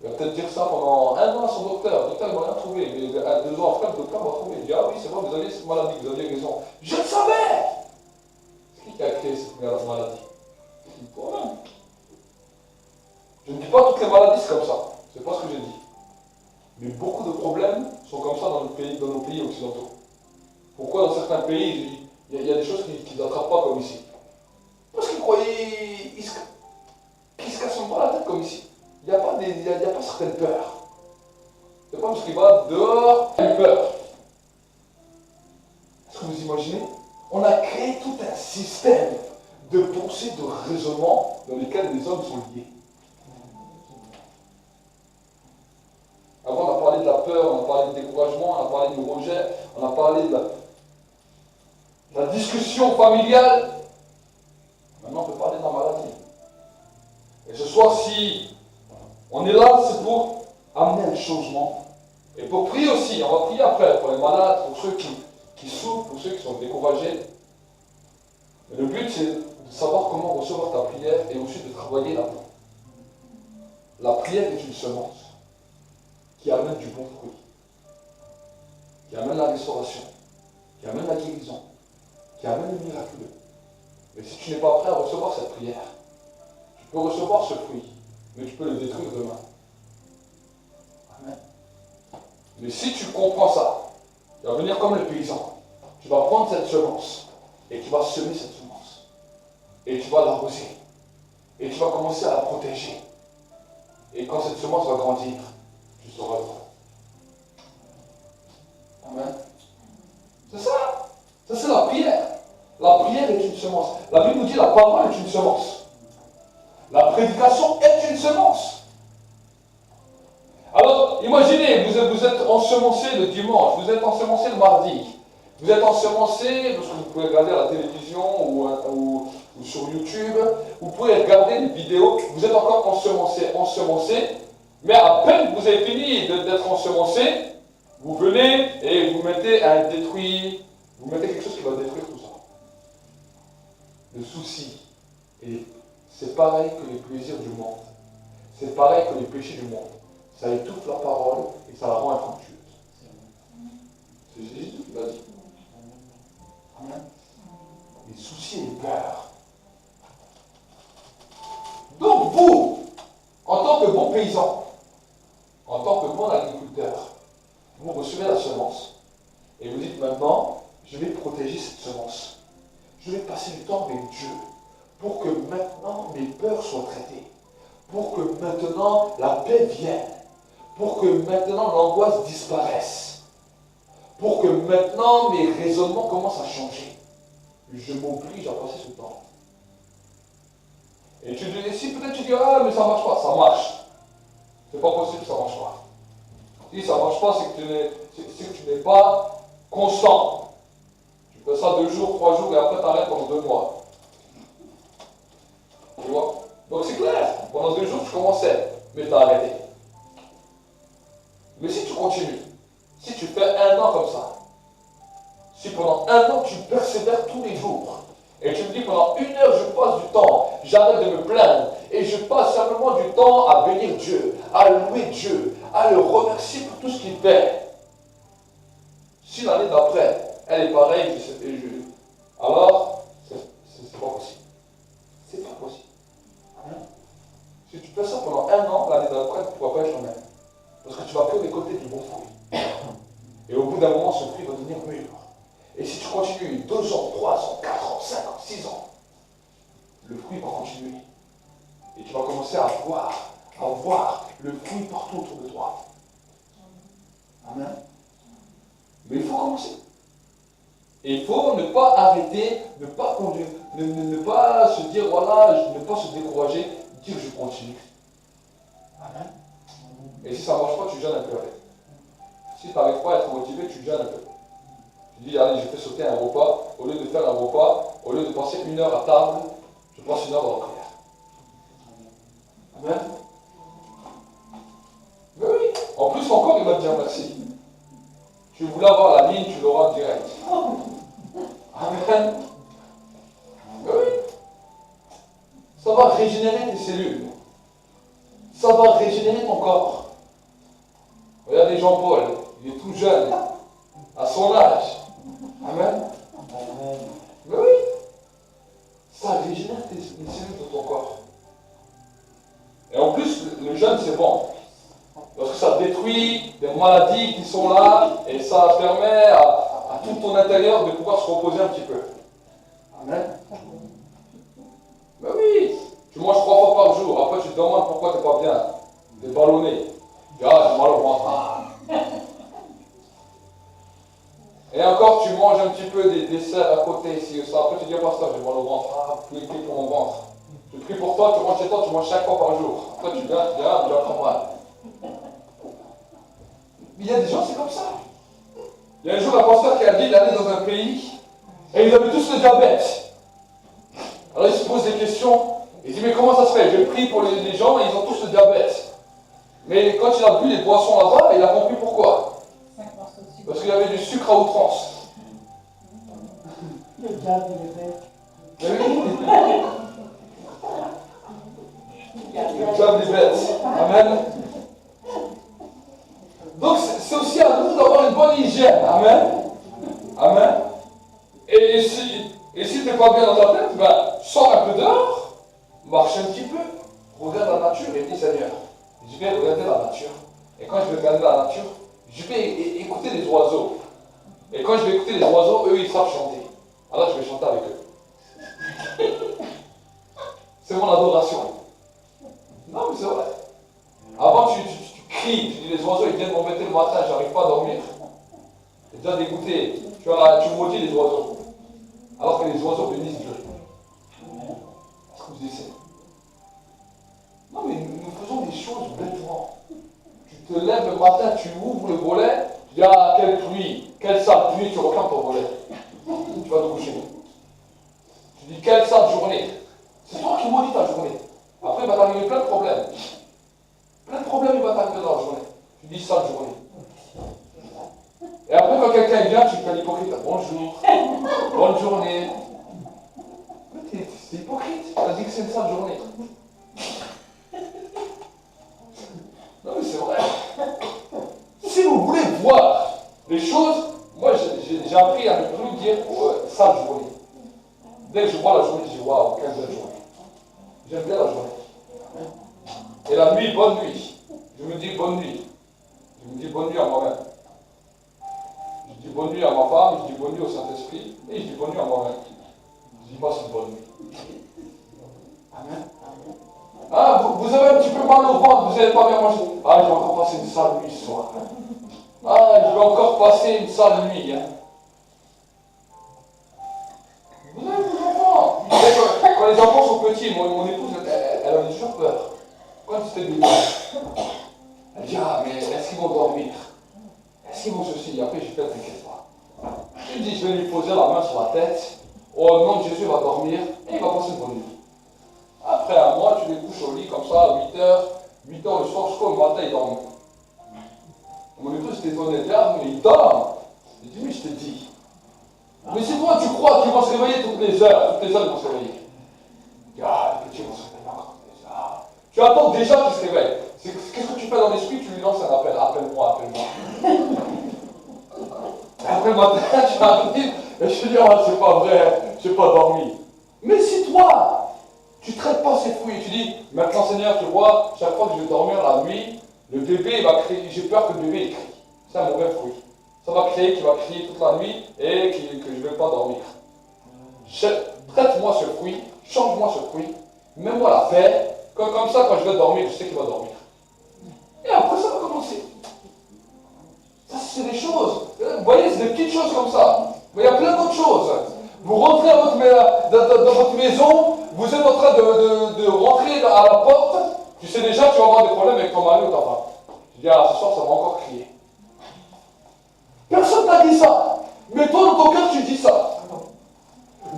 Il va peut-être dire ça pendant un an à son docteur. Le docteur il m'a rien trouvé. Mais 2 ans après, le docteur m'a trouvé. Il dit, ah oui, c'est bon, vous avez cette maladie, vous aviez raison. Je le savais. C'est qui a créé cette maladie? C'est toi-même. Je ne dis pas toutes les maladies c'est comme ça. C'est pas ce que j'ai dit. Mais beaucoup de problèmes sont comme ça dans nos pays occidentaux. Pourquoi dans certains pays, il y a des choses qu'ils n'attrapent pas comme ici? Parce qu'ils croyaient qu'ils ne se cassent pas la tête comme ici. Il n'y a pas certaines peurs. C'est pas parce qu'il va dehors, il a peur. Est-ce que vous imaginez? On a créé tout un système de pensée, de raisonnement dans lesquels les hommes sont liés. Avant, on a parlé de la peur, on a parlé du découragement, on a parlé du rejet, on a parlé de la discussion familiale. Maintenant, on peut parler de la maladie. Et ce soir, si on est là, c'est pour amener un changement. Et pour prier aussi, on va prier après, pour les malades, pour ceux qui souffrent, pour ceux qui sont découragés. Et le but, c'est de savoir comment recevoir ta prière et aussi de travailler là-dedans. La prière est une semence qui amène du bon fruit, qui amène la restauration, qui amène la guérison, qui amène le miraculeux. Mais si tu n'es pas prêt à recevoir cette prière, tu peux recevoir ce fruit, mais tu peux le détruire demain. Mais si tu comprends ça, tu vas venir comme le paysan. Tu vas prendre cette semence et tu vas semer cette semence. Et tu vas l'arroser. Et tu vas commencer à la protéger. Et quand cette semence va grandir, tu sauras le voir. Amen. C'est ça. Ça, c'est la prière. La prière est une semence. La Bible nous dit la parole est une semence. La prédication est une semence. Alors, imaginez, vous êtes ensemencé le dimanche, vous êtes ensemencé le mardi, vous êtes ensemencé, parce que vous pouvez regarder à la télévision ou sur YouTube, vous pouvez regarder des vidéos, vous êtes encore ensemencé, mais à peine que vous avez fini d'être ensemencé, vous venez et vous mettez un détruit, vous mettez quelque chose qui va détruire tout ça. Le souci, et c'est pareil que les plaisirs du monde, c'est pareil que les péchés du monde. Ça étouffe la parole et ça la rend infructueuse. C'est Jésus qui l'a dit. Amen. Les soucis et les peurs. Donc vous, en tant que bon paysan, en tant que bon agriculteur, vous recevez la semence et vous dites maintenant, je vais protéger cette semence. Je vais passer du temps avec Dieu pour que maintenant mes peurs soient traitées, pour que maintenant la paix vienne, pour que maintenant l'angoisse disparaisse, pour que maintenant mes raisonnements commencent à changer. Je m'oblige à passer ce temps. Et tu dis, si peut-être tu dis, ah mais ça marche pas, ça marche. C'est pas possible, ça marche pas. Si ça marche pas, c'est que tu n'es pas constant. Tu fais ça 2 jours, 3 jours et après tu arrêtes pendant 2 mois. Tu vois? Donc c'est clair, pendant 2 jours tu commençais, mais tu as arrêté. Mais si tu continues, si tu fais 1 an comme ça, si pendant 1 an tu persévères tous les jours, et tu me dis pendant 1 heure je passe du temps, j'arrête de me plaindre, et je passe simplement du temps à bénir Dieu, à louer Dieu, à le remercier pour tout ce qu'il fait. Si l'année d'après, elle est pareille, alors c'est pas possible. C'est pas possible. Si tu fais ça pendant 1 an, l'année d'après, tu ne pourras pas être le même. Parce que tu vas que récolter du bon fruit. Et au bout d'un moment, ce fruit va devenir mûr. Et si tu continues 2 ans, 3 ans, 4 ans, 5 ans, 6 ans, le fruit va continuer. Et tu vas commencer à voir le fruit partout autour de toi. Amen. Mais il faut commencer. Et il faut ne pas arrêter, ne pas conduire, ne pas se dire, voilà, ne pas se décourager, dire je continue. Amen. Et si ça ne marche pas, tu jeûnes un peu avec. Si tu n'arrives pas à être motivé, tu jeûnes un peu. Tu dis, allez, je fais sauter un repas, au lieu de faire un repas, au lieu de passer 1 heure à table, je passe 1 heure dans la prière. Amen. Mais oui, en plus encore, il va te dire merci. Tu voulais avoir la ligne, tu l'auras direct. Amen. Mais oui. Ça va régénérer tes cellules. Ça va régénérer ton corps. Regardez Jean-Paul, il est tout jeune, à son âge. Amen. Mais oui. Ça régénère les cellules de ton corps. Et en plus, le jeûne, c'est bon. Parce que ça détruit des maladies qui sont là et ça permet à tout ton intérieur de pouvoir se reposer un petit peu. Amen. Mais oui, tu manges 3 fois par jour. Après, tu te demandes pourquoi tu n'es pas bien. Tu es ballonné. Tu dis, ah, j'ai mal au ventre. Et encore, tu manges un petit peu des desserts à côté ici et ça. Après, tu dis, ah, pasteur, j'ai mal au ventre. Ah, prie pour mon ventre. Je prie pour toi, tu rentres chez toi, tu manges 5 fois par jour. Après, tu viens, tu dis, ah, j'ai encore mal. Mais il y a des gens, c'est comme ça. Il y a un jour un pasteur qui a dit, il allait dans un pays et ils avaient tous le diabète. Alors il se pose des questions. Il dit, mais comment ça se fait? Je prie pour les gens et ils ont tous le diabète. Mais quand il a bu les boissons là-bas, il a compris pourquoi. Parce qu'il y avait du sucre à outrance. Le diable, il est bête. Le diable est bête. Amen. Donc c'est aussi à nous d'avoir une bonne hygiène. Amen. Amen. Et si tu n'es pas bien dans ta tête, ben, sors un peu dehors, marche un petit peu, regarde la nature et dis Seigneur, je vais regarder la nature. Et quand je vais regarder la nature, je vais écouter les oiseaux. Et quand je vais écouter les oiseaux, eux, ils savent chanter. Alors je vais chanter avec eux. C'est mon adoration. Non, mais c'est vrai. Avant, tu cries, tu dis les oiseaux, ils viennent m'embêter le matin, j'arrive pas à dormir. T'es déjà dégoûté. Tu maudis les oiseaux. Alors que les oiseaux bénissent Dieu. Est-ce que vous dites? Non, mais nous faisons des choses bêtement. Tu te lèves le matin, tu ouvres le volet, tu dis ah, quelle pluie, quelle sale pluie, tu refermes ton volet. Tu vas te coucher. Tu dis quelle sale journée. C'est toi qui maudis ta journée. Après, il va t'arriver plein de problèmes. Plein de problèmes, il va t'arriver dans la journée. Tu dis sale journée. Et après, quand quelqu'un vient, tu fais l'hypocrite. Bonjour, bonne journée. Mais t'es hypocrite. Tu as dit que c'est une sale journée. Non, mais c'est vrai. Si vous voulez voir les choses, moi j'ai appris à ne plus dire sale journée. Dès que je vois la journée, je dis waouh, quelle belle journée. J'aime bien la journée. Et la nuit, bonne nuit. Je me dis bonne nuit. Je me dis bonne nuit à moi-même. Je dis bonne nuit à ma femme, je dis bonne nuit au Saint-Esprit, et je dis bonne nuit à moi-même. Je dis passe une bonne nuit. Amen. Ah, vous avez un petit peu mal au ventre, vous n'avez pas bien mangé. Ah, je vais encore passer une sale nuit ce soir. Ah, je vais encore passer une sale nuit. Hein. Vous avez vos enfants. Quand les enfants sont petits, mon épouse, elle a toujours peur. Quand c'était des elle dit ah, mais est-ce qu'ils vont dormir? Est-ce qu'ils vont ceci? Après, je fais t'inquiète pas. Je me dis, je vais lui poser la main sur la tête. Au nom de Jésus, il va dormir et il va passer une bonne nuit. Après un mois, tu les couches au lit comme ça, à 8h le soir, jusqu'au matin, il dort. Mon épouse s'était donné garde, mais il dort. Il dit, mais je te dis. Mais c'est toi, tu crois qu'ils vont se réveiller toutes les heures ils vont se réveiller. Ah, les petits vont se réveiller encore toutes les heures. Tu attends déjà qu'ils se réveillent. Qu'est-ce que tu fais dans l'esprit? Tu lui lances un appel. Appelle-moi, appelle-moi. Après le matin, tu arrives et je te dis, ah, c'est pas vrai, j'ai pas dormi. Mais si toi, tu ne traites pas ces fruits et tu dis, maintenant Seigneur, tu vois, chaque fois que je vais dormir la nuit, le bébé il va crier, j'ai peur que le bébé il crie. C'est un mauvais fruit. Ça va créer qu'il va crier toute la nuit et que je ne vais pas dormir. Traite-moi ce fruit, change-moi ce fruit, mets-moi la paix, comme ça quand je vais dormir, je sais qu'il va dormir. Et après ça va commencer. Ça c'est des choses. Vous voyez, c'est des petites choses comme ça. Mais il y a plein d'autres choses. Vous rentrez dans votre maison, vous êtes en train de rentrer à la porte, tu sais déjà que tu vas avoir des problèmes avec ton mari ou ta femme. Tu dis, ah, ce soir ça va encore crier. Personne t'a dit ça. Mais toi, dans ton cœur, tu dis ça.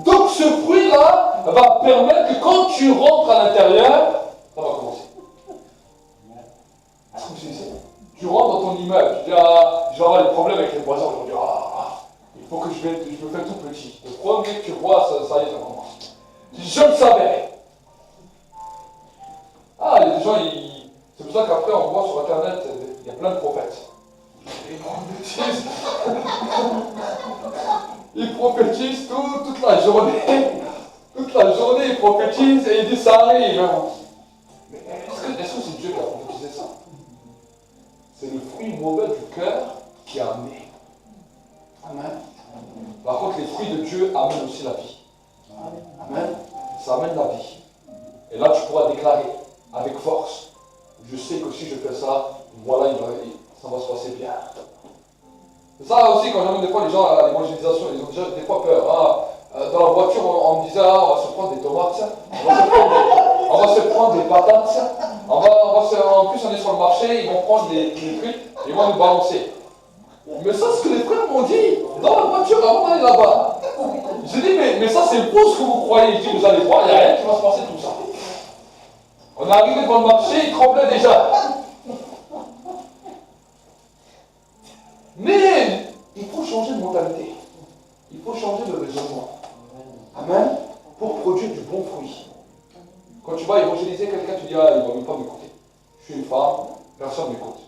Donc ce fruit-là va permettre que quand tu rentres à l'intérieur, ça va commencer. Est-ce que vous savez? Tu rentres dans ton immeuble, tu dis, ah, je vais avoir des problèmes avec les voisins aujourd'hui. Il faut que je me fais tout petit. Le premier que tu vois, ça y est, ça commence. Je le savais. Ah, il y a des gens, c'est pour ça qu'après on voit sur Internet, il y a plein de prophètes. Ils prophétisent. Ils prophétisent toute la journée. Toute la journée, ils prophétisent et ils disent ça arrive. Mais est-ce que c'est Dieu qui a prophétisé ça? C'est le fruit mauvais du cœur qui a amené. Amen. Par contre, les fruits de Dieu amènent aussi la vie. Amen. Ça amène la vie. Et là, tu pourras déclarer avec force. Je sais que si je fais ça, voilà, ça va se passer bien. C'est ça aussi, quand j'amène des fois les gens à l'évangélisation, ils ont déjà des fois peur. Dans la voiture, on me disait, on va se prendre des tomates, on va se prendre des patates, en plus on est sur le marché, ils vont prendre des trucs, ils vont nous balancer. Mais ça, c'est ce que les frères m'ont dit dans la voiture avant d'aller là-bas. J'ai dit, mais ça c'est beau ce que vous croyez. Je dis, vous allez voir, il n'y a rien qui va se passer tout ça. On est arrivé devant le marché, il tremblait déjà. Mais il faut changer de mentalité. Il faut changer de raisonnement. Amen. Pour produire du bon fruit. Quand tu vas évangéliser quelqu'un, tu dis, ah, il ne va même pas m'écouter. Je suis une femme, personne ne m'écoute.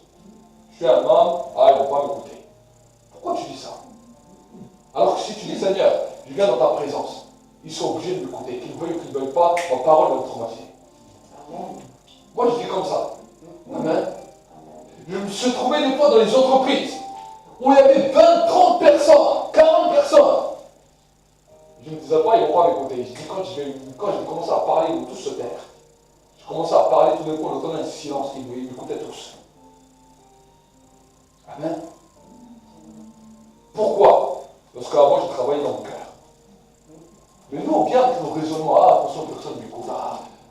Je suis un homme, ah, il ne va pas m'écouter. Pourquoi tu dis ça? Alors que si tu dis, Seigneur, je viens dans ta présence, ils sont obligés de m'écouter. Qu'ils veuillent ou qu'ils ne veuillent pas, ma parole va me traumatiser. Moi, je dis comme ça. Amen. Je me suis trouvé des fois dans les entreprises où il y avait 20, 30 personnes, 40 personnes. Je ne me disais pas, ils ne vont pas m'écouter. Je dis, quand je vais commencer à parler, ils vont tous se taire. Je commençais à parler, tout d'un coup, on entendait un silence, ils m'écoutaient tous. Amen. Pourquoi? Parce qu'avant, je travaillais dans le cœur. Mais nous, on vient avec nos raisonnements. Ah, attention, personne ne m'écoute.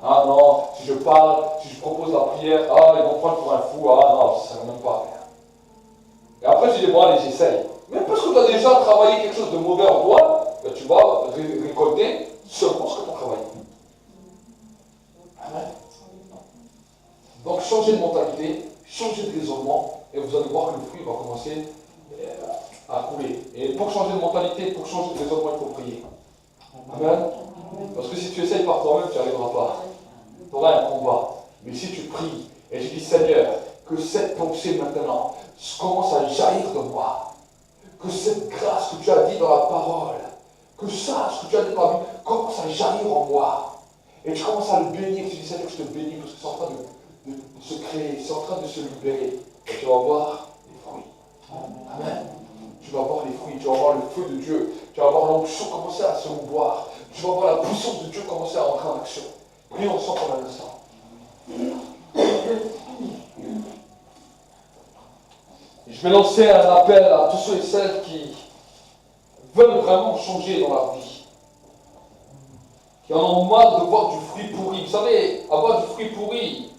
Ah non, si je parle, si je propose la prière, ils vont prendre pour un fou. Ah non, ça ne sert même pas à rien. Et après, tu dis, bon, allez, j'essaye. Mais parce que tu as déjà travaillé quelque chose de mauvais en toi, ben, tu vas récolter seulement ce que tu as travaillé. Amen. Donc, changez de mentalité, changez de raisonnement, et vous allez voir que le fruit va commencer à couler. Et pour changer de mentalité, pour changer de raisonnement, il faut prier. Amen. Parce que si tu essayes par toi-même, tu n'y arriveras pas. Tu auras un combat. Mais si tu pries, et je dis, Seigneur, que cette pensée maintenant commence à jaillir de moi, que cette grâce que tu as dit dans la parole, que ça, ce que tu as dit dans la Bible, commence à jaillir en moi. Et tu commences à le bénir. Tu dis, Seigneur, je te bénis parce que c'est en train de se créer, c'est en train de se libérer. Et tu vas voir les fruits. Amen. Tu vas voir les fruits, tu vas voir le feu de Dieu, tu vas voir l'onction commencer à se mouvoir, tu vas voir la puissance de Dieu commencer à entrer en action. Prions ensemble pendant un instant. Je vais lancer un appel à tous ceux et celles qui veulent vraiment changer dans leur vie, qui en ont marre de voir du fruit pourri. Vous savez, avoir du fruit pourri,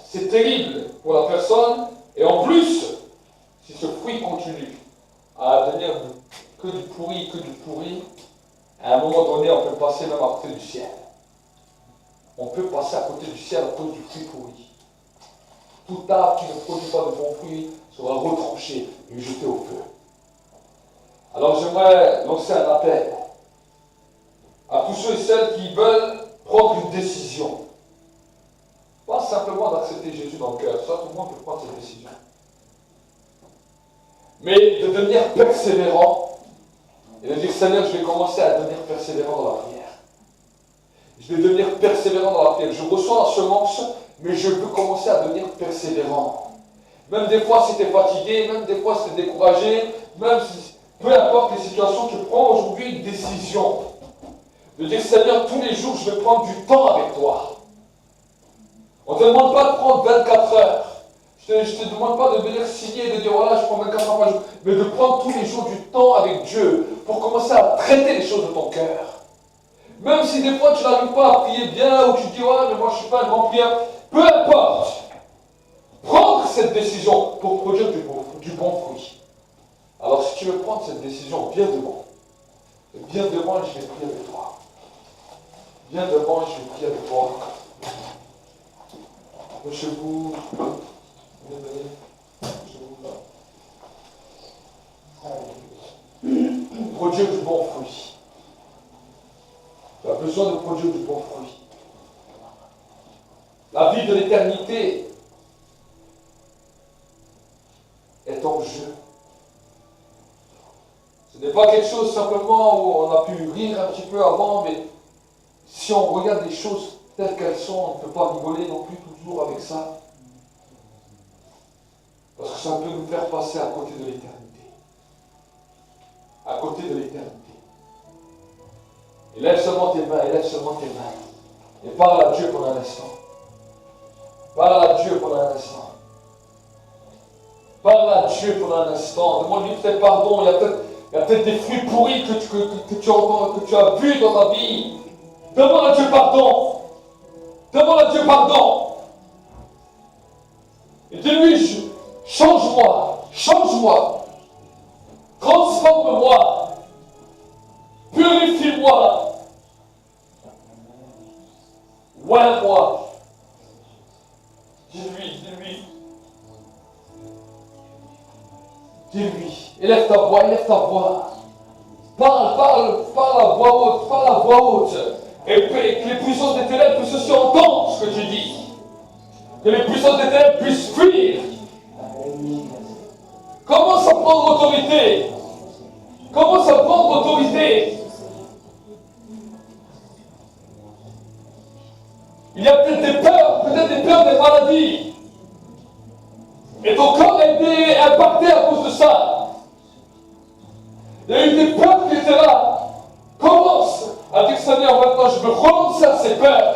c'est terrible pour la personne, et en plus, si ce fruit continue à devenir que du pourri, à un moment donné, on peut passer même à côté du ciel. On peut passer à côté du ciel à cause du fruit pourri. Tout arbre qui ne produit pas de bons fruits sera retranché et jeté au feu. Alors j'aimerais lancer un appel à tous ceux et celles qui veulent prendre une décision. Pas simplement d'accepter Jésus dans le cœur, ça tout le monde peut prendre cette décision. Mais de devenir persévérant et de dire, Seigneur, je vais commencer à devenir persévérant dans la prière. Je vais devenir persévérant dans la prière. Je reçois la semence, mais je veux commencer à devenir persévérant. Même des fois, si tu es fatigué, même des fois, si tu es découragé, même si, peu importe les situations, tu prends aujourd'hui une décision. De dire, Seigneur, tous les jours, je vais prendre du temps avec toi. On ne te demande pas de prendre 24 heures. Je ne te demande pas de venir signer et de dire, voilà, je prends 24 heures par jour. Mais de prendre tous les jours du temps avec Dieu pour commencer à traiter les choses de ton cœur. Même si des fois tu n'arrives pas à prier bien, ou tu dis, ouais, mais moi je ne suis pas un grand prieur, peu importe. Prendre cette décision pour produire du bon fruit. Alors si tu veux prendre cette décision, viens devant. Viens devant et je vais prier avec toi. Viens devant et je vais prier avec toi. Approchez-vous. Produire du bon fruit. Tu as besoin de produire du bon fruit. La vie de l'éternité est en jeu. Ce n'est pas quelque chose simplement où on a pu rire un petit peu avant, mais si on regarde les choses telles qu'elles sont, on ne peut pas rigoler non plus toujours avec ça. Parce que ça peut nous faire passer à côté de l'éternité. À côté de l'éternité. Élève seulement tes mains, élève seulement tes mains. Et parle à Dieu pendant un instant. Parle à Dieu pendant un instant. Parle à Dieu pendant un instant. Demande-lui peut-être pardon. Il y a peut-être des fruits pourris que tu as vus dans ta vie. Demande à Dieu pardon. Demande à Dieu pardon. Et dis-lui, change-moi, change-moi. Transforme-moi. Purifie-moi. Oins-moi. Dis-lui, dis-lui. Dis-lui. Élève ta voix, élève ta voix. Parle à voix haute. Et que les puissances des ténèbres puissent aussi entendre ce que tu dis. Que les puissances des ténèbres puissent fuir. Commence à prendre autorité. Commence à prendre autorité. Il y a peut-être des peurs des maladies. Et ton corps a été impacté à cause de ça. Il y a eu des peurs qui étaient là. Commence à dire, Seigneur, maintenant je veux renoncer à ces peurs.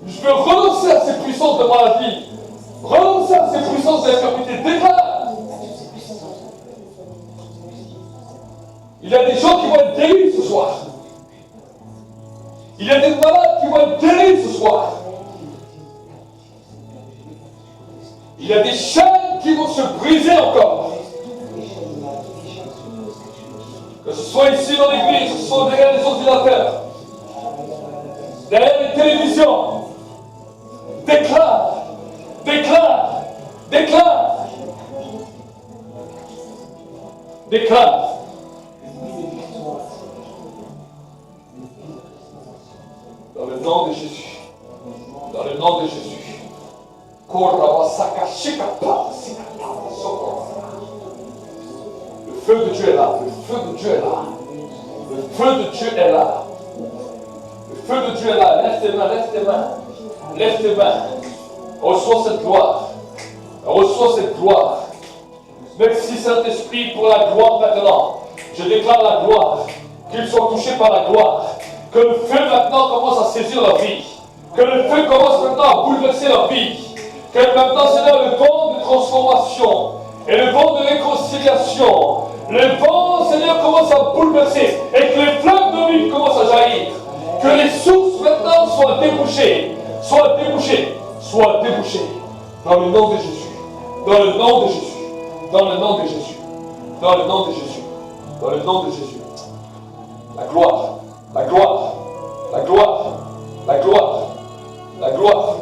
Je veux renoncer à ces puissances de maladie. Renoncer à ces puissances d'infirmité. Déclare. Il y a des gens qui vont être guéris ce soir. Il y a des malades qui vont être guéris ce soir. Il y a des chaînes qui vont se briser encore. Que ce soit ici dans l'église, que ce soit derrière les ordinateurs, derrière les télévisions. Déclare, déclare, déclare, déclare. Dans le nom de Jésus. Dans le nom de Jésus. Le feu de Dieu est là. Le feu de Dieu est là. Le feu de Dieu est là. Le feu de Dieu est là. Lève tes mains, lève tes mains. Lève tes mains. Reçois cette gloire. Reçois cette gloire. Merci Saint-Esprit pour la gloire maintenant. Je déclare la gloire. Qu'ils soient touchés par la gloire. Que le feu maintenant commence à saisir leur vie. Que le feu commence maintenant à bouleverser leur vie. Que maintenant, Seigneur, le vent de transformation et le vent de réconciliation, le vent, Seigneur, commence à bouleverser et que les flammes de vie commencent à jaillir. Que les sources maintenant soient débouchées, soient débouchées, soient débouchées. Dans le nom de Jésus. Dans le nom de Jésus. Dans le nom de Jésus. Dans le nom de Jésus. Dans le nom de Jésus. La gloire. La gloire. La gloire. La gloire. La gloire.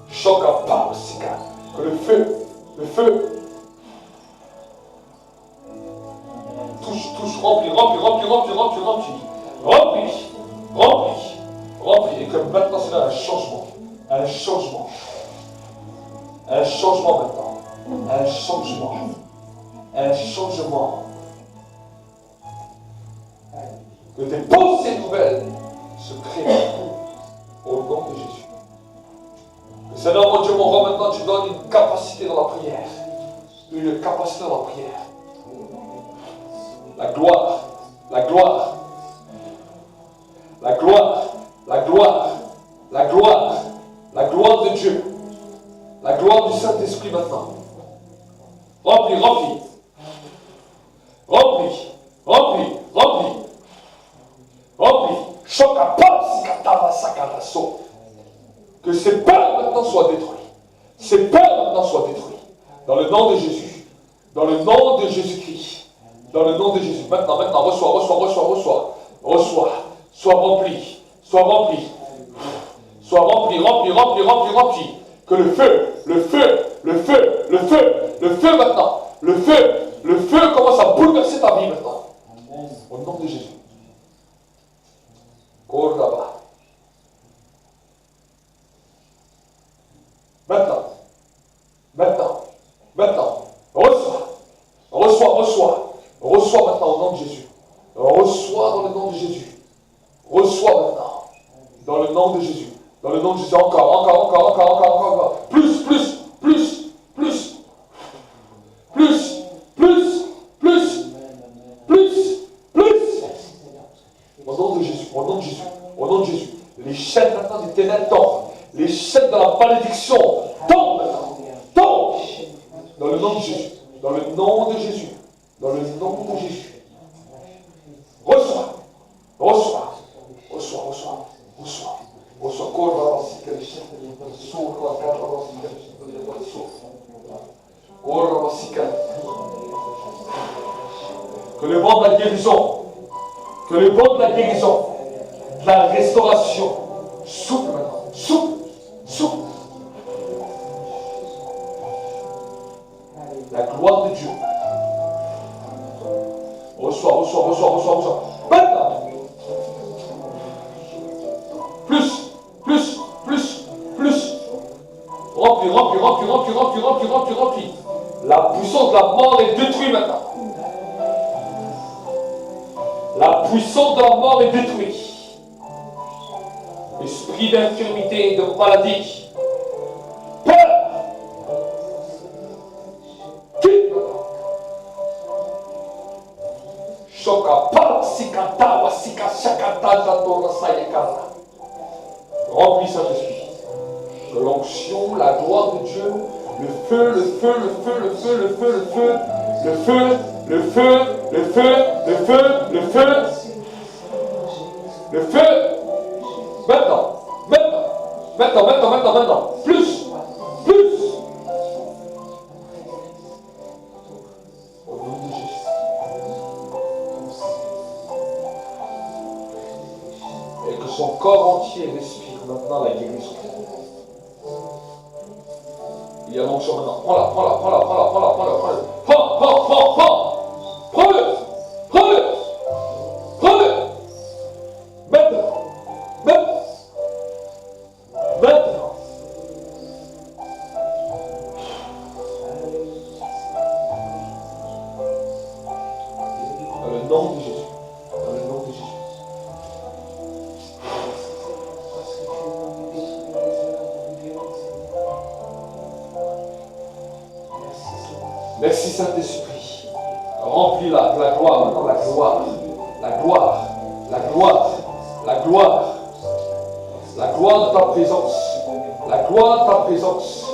Choc à part, que le feu, touche, remplit, et que maintenant c'est là un changement maintenant, un changement, que des pensées nouvelles se créent au nom de Jésus. Seigneur, mon Dieu, mon roi, maintenant tu donnes une capacité dans la prière. Une capacité dans la prière. La gloire, la gloire, la gloire, la gloire, la gloire, la gloire de Dieu. La gloire du Saint-Esprit maintenant. Remplis. Choc à pas, que ces peurs maintenant soient détruites. Ces peurs maintenant soient détruites. Dans le nom de Jésus. Dans le nom de Jésus-Christ. Dans le nom de Jésus. Maintenant, reçois. Sois rempli. Que le feu maintenant. Le feu commence à bouleverser ta vie maintenant. Au nom de Jésus. Cours là-bas. Maintenant, reçois maintenant au nom de Jésus. Reçois dans le nom de Jésus. Reçois maintenant, dans le nom de Jésus. Dans le nom de Jésus, encore. Plus. Au nom de Jésus. Les chaînes maintenant des ténèbres tombent. Les chaînes de la malédiction tombent maintenant. Tombent. Dans le nom de Jésus. Dans le nom de Jésus. Dans le nom de Jésus. Reçois. Que le vent de la guérison, de la restauration, souffle maintenant. Souffle. La gloire de Dieu. Reçois. Maintenant. Plus. Remplis. La puissance de la mort est détruite maintenant. La puissance de la mort est détruite. Esprit d'infirmité, de maladie, peur, Shoka Parsikata Wasika Shakata Jatora Sayakara. Remplis Saint-Esprit. Que l'onction, la gloire de Dieu, le feu, le feu, le feu, le feu, le feu, le feu, le feu, le feu, le feu, le feu, le feu, le feu. Maintenant, maintenant, maintenant, maintenant, maintenant, maintenant. Plus, plus. Au nom de Jésus. Et que son corps entier respire maintenant la guérison. Il y a l'onction maintenant. Prends-la, prends-la, prends-la, prends-la, prends-la, prends-la, prends-la. Prends, prends, prends, prends. Prends-le, prends-le, prends-le. Maintenant, maintenant, maintenant. Dans le nom de Jésus. Dans le nom de Jésus. Merci Saint-Esprit. Remplis-la de la gloire, maintenant la gloire, la gloire, la gloire, la gloire, la gloire de ta présence, la gloire de ta présence.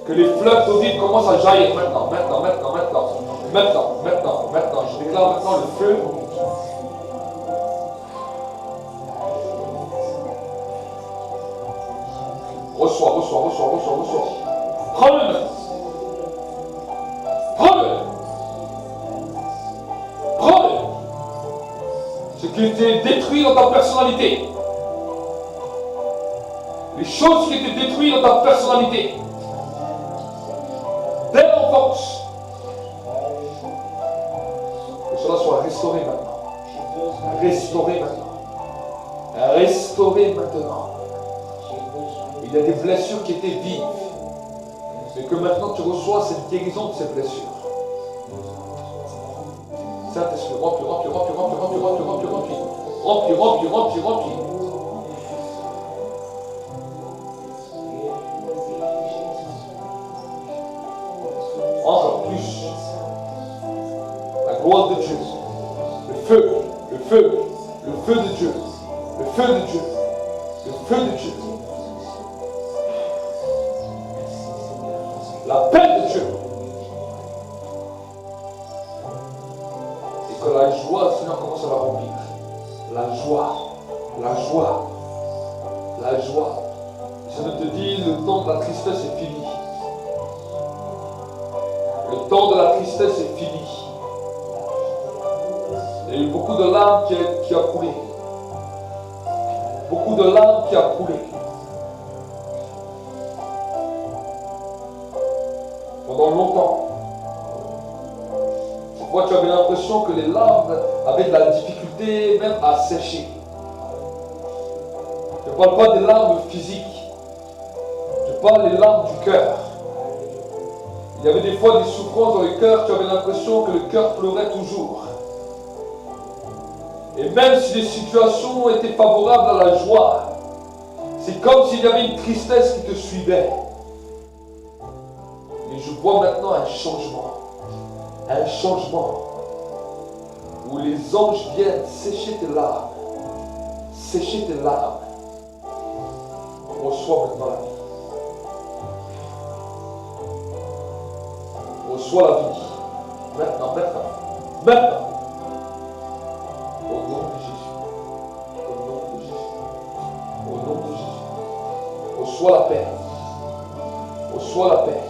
Que les fleuves d'eau vive commencent à jaillir maintenant, maintenant, maintenant, maintenant, maintenant, maintenant, maintenant. Je déclare maintenant le feu. Reçois, reçois, reçois, reçois, reçois. Prends-le maintenant. Prends-le. Prends-le. Ce qui était détruit dans ta personnalité. Les choses qui étaient détruites dans ta personnalité. Dès l'enfance. Que cela soit restauré maintenant. Restauré maintenant. Restauré maintenant. Il y a des blessures qui étaient vives. Mais que maintenant tu reçois cette guérison de ces blessures. Saint-Esprit, remplis, remplis, remplis, remplis, remplis, remplis, remplis, remplis. Remplis, remplis, remplis, remplis. Encore plus. La gloire de Dieu. Le feu, le feu, le feu de Dieu. Le feu de Dieu. Le feu de Dieu. La paix de Dieu. Et que la joie, Seigneur, commence à la remplir. La joie, la joie, la joie. Je te dis, le temps de la tristesse est fini. Le temps de la tristesse est fini. Il y a eu beaucoup de larmes qui a coulé. Beaucoup de larmes qui a coulé. Pendant longtemps. Parfois tu avais l'impression que les larmes avaient de la difficulté même à sécher. Je ne parle pas des larmes physiques. Je parle des larmes du cœur. Il y avait des fois des souffrances dans le cœur, tu avais l'impression que le cœur pleurait toujours. Et même si les situations étaient favorables à la joie, c'est comme s'il y avait une tristesse qui te suivait. Et je vois maintenant un changement. Un changement. Où les anges viennent sécher tes larmes. Sécher tes larmes. Reçois maintenant la vie. Reçois la vie. Maintenant, maintenant. Maintenant. Au nom de Jésus. Au nom de Jésus. Au nom de Jésus. Reçois la paix. Reçois la paix.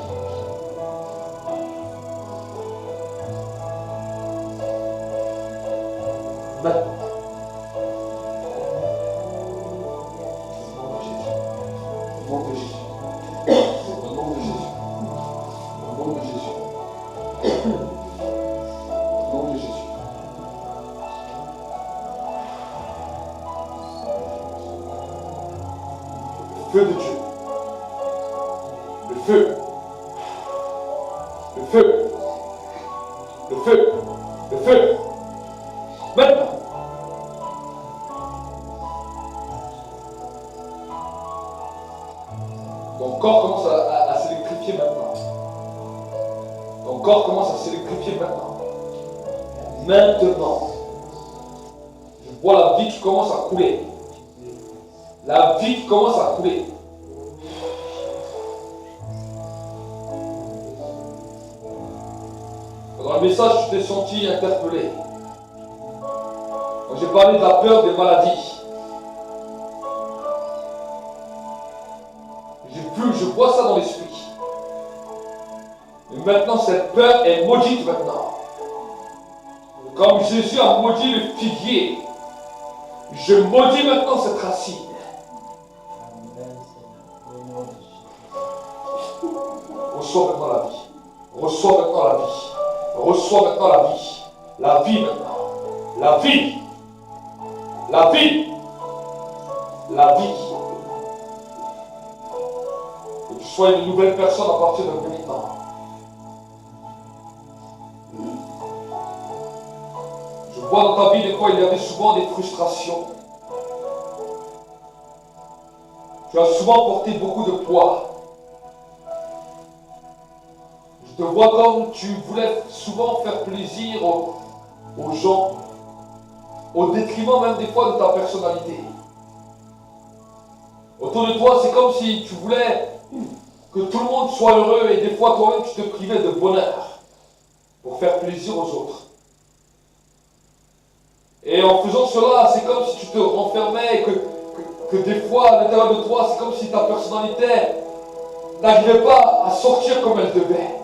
Maintenant. Au nom de Jésus. Au nom de Jésus. Au nom de Jésus. Au nom de Jésus. Le feu de Dieu. Le feu. Le feu. Le feu. Le feu. Maintenant. Ton corps commence à s'électrifier maintenant. Ton corps commence à s'électrifier maintenant. Maintenant. vois la vie qui commence à couler. La vie qui commence à couler. Dans le message, je t'ai senti interpellé. Quand j'ai parlé de la peur des maladies, je vois ça dans l'esprit. Et maintenant, cette peur est maudite maintenant. Comme Jésus a maudit le figuier, je maudis maintenant cette racine. Reçois maintenant la vie. Reçois maintenant la vie. Reçois maintenant la vie. La vie maintenant. La vie. La vie. La vie. Que tu sois une nouvelle personne à partir de maintenant. Je vois dans ta vie de quoi il y avait souvent des frustrations. Tu as souvent porté beaucoup de poids. Je te vois comme tu voulais souvent faire plaisir aux gens, au détriment même des fois de ta personnalité. Autour de toi, c'est comme si tu voulais que tout le monde soit heureux et des fois toi-même tu te privais de bonheur pour faire plaisir aux autres. Et en faisant cela, c'est comme si tu te renfermais et que des fois à l'intérieur de toi, c'est comme si ta personnalité n'arrivait pas à sortir comme elle devait.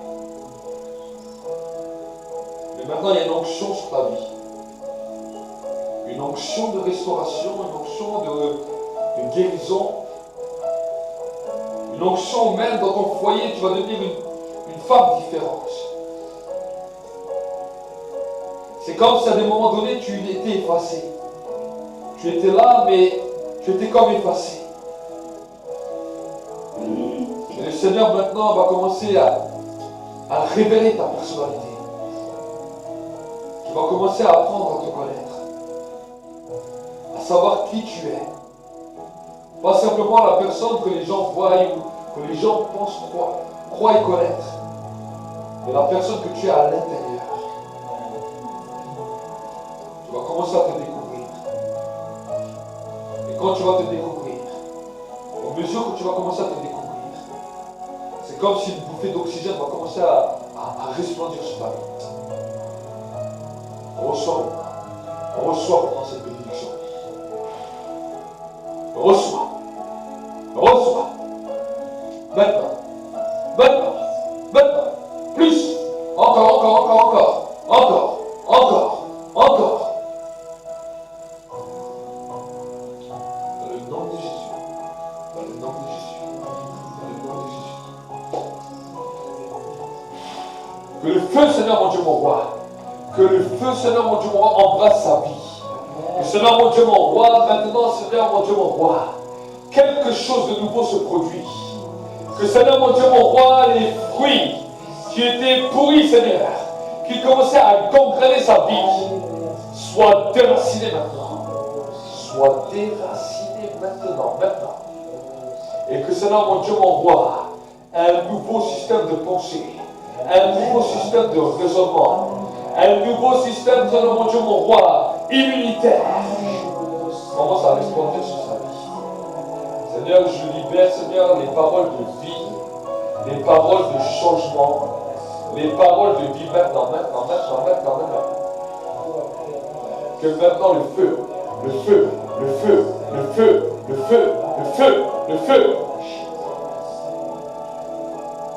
Mais maintenant, il y a une onction sur ta vie. Une onction de restauration, une onction de guérison. Une onction même dans ton foyer, tu vas devenir une femme différente. C'est comme si à des moments donnés, tu étais effacé. Tu étais là, mais tu étais comme effacé. Et le Seigneur maintenant va commencer à révéler ta personnalité. Tu vas commencer à apprendre à te connaître. À savoir qui tu es. Pas simplement la personne que les gens voient ou que les gens pensent croient y connaître. Mais la personne que tu es à l'intérieur. Tu vas commencer à te découvrir. Et quand tu vas te découvrir, au mesure que tu vas commencer à te découvrir, c'est comme si une bouffée d'oxygène va commencer à resplendir sur ta vie. Reçois maintenant cette bénédiction. Reçois. Maintenant. Plus. Encore. Dans le nom de Jésus. Que le feu, Seigneur mon Dieu, mon roi. Que le feu, Seigneur mon Dieu, mon roi, embrasse sa vie. Que Seigneur mon Dieu, mon roi, maintenant, Seigneur mon Dieu, mon roi, quelque chose de nouveau se produit. Que Seigneur mon Dieu, mon roi, les fruits qui étaient pourris, Seigneur, qui commençaient à gangréner sa vie, soient déracinés maintenant. Et que Seigneur mon Dieu, mon roi, un nouveau système de pensée, un nouveau système de raisonnement, un nouveau système, Seigneur mon Dieu, mon roi, immunitaire, commence à resplendir sur sa vie. Seigneur, je libère, Seigneur, les paroles de vie, les paroles de changement, les paroles de vie maintenant. Que maintenant le feu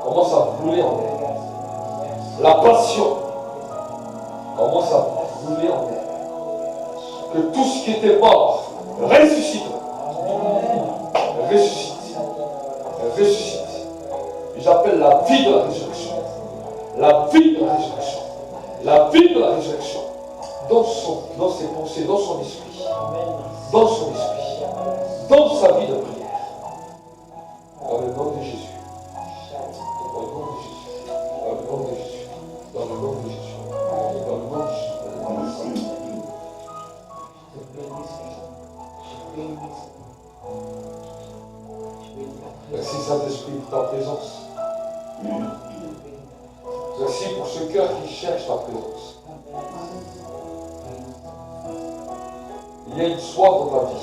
commence à brûler en elle. La passion commence à brûler en elle. Que tout ce qui était mort ressuscite. Et j'appelle la vie de la résurrection. La vie de la résurrection. La vie de la résurrection. Dans ses pensées, dans son esprit. Dans son esprit. Dans sa vie de prière. Dans le nom de Jésus. Dans le nom de Jésus. Dans le nom de Jésus. Dans le nom de Jésus. Dans le nom de Jésus. Merci Saint-Esprit pour ta présence. Merci pour ce cœur qui cherche ta présence. Il y y a une soif dans ta vie.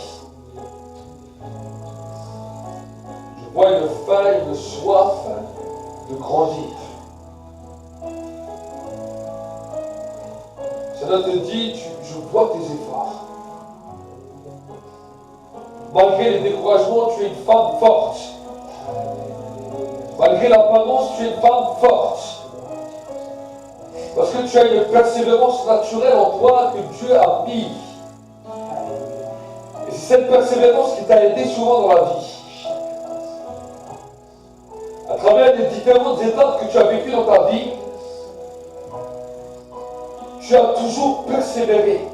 Je vois une faim, une soif de grandir. Cela te dit, je vois tes efforts. Malgré les découragements, tu es une femme forte. Malgré l'apparence, tu es une femme forte. Parce que tu as une persévérance naturelle en toi que Dieu a mis. Et c'est cette persévérance qui t'a aidé souvent dans la vie. À travers les différentes étapes que tu as vécues dans ta vie, tu as toujours persévéré.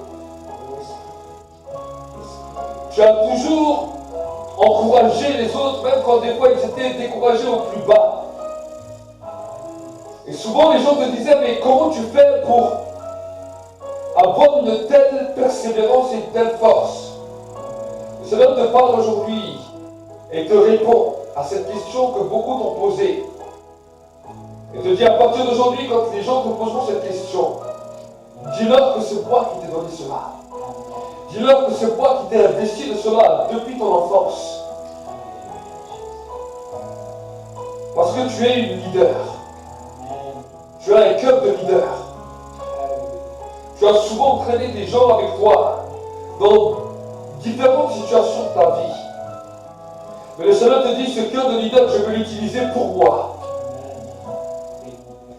Tu as toujours encouragé les autres, même quand des fois ils étaient découragés au plus bas. Et souvent les gens te disaient, mais comment tu fais pour avoir une telle persévérance et une telle force? Et cela te parle aujourd'hui et te répond à cette question que beaucoup t'ont posée. Et te dit à partir d'aujourd'hui, quand les gens te poseront cette question, dis-leur que c'est moi qui t'ai donné cela. Dis-leur que c'est moi qui t'ai investi de cela depuis ton enfance. Parce que tu es une leader. Tu as un cœur de leader. Tu as souvent entraîné des gens avec toi dans différentes situations de ta vie. Mais le Seigneur te dit, ce cœur de leader, je vais l'utiliser pour moi.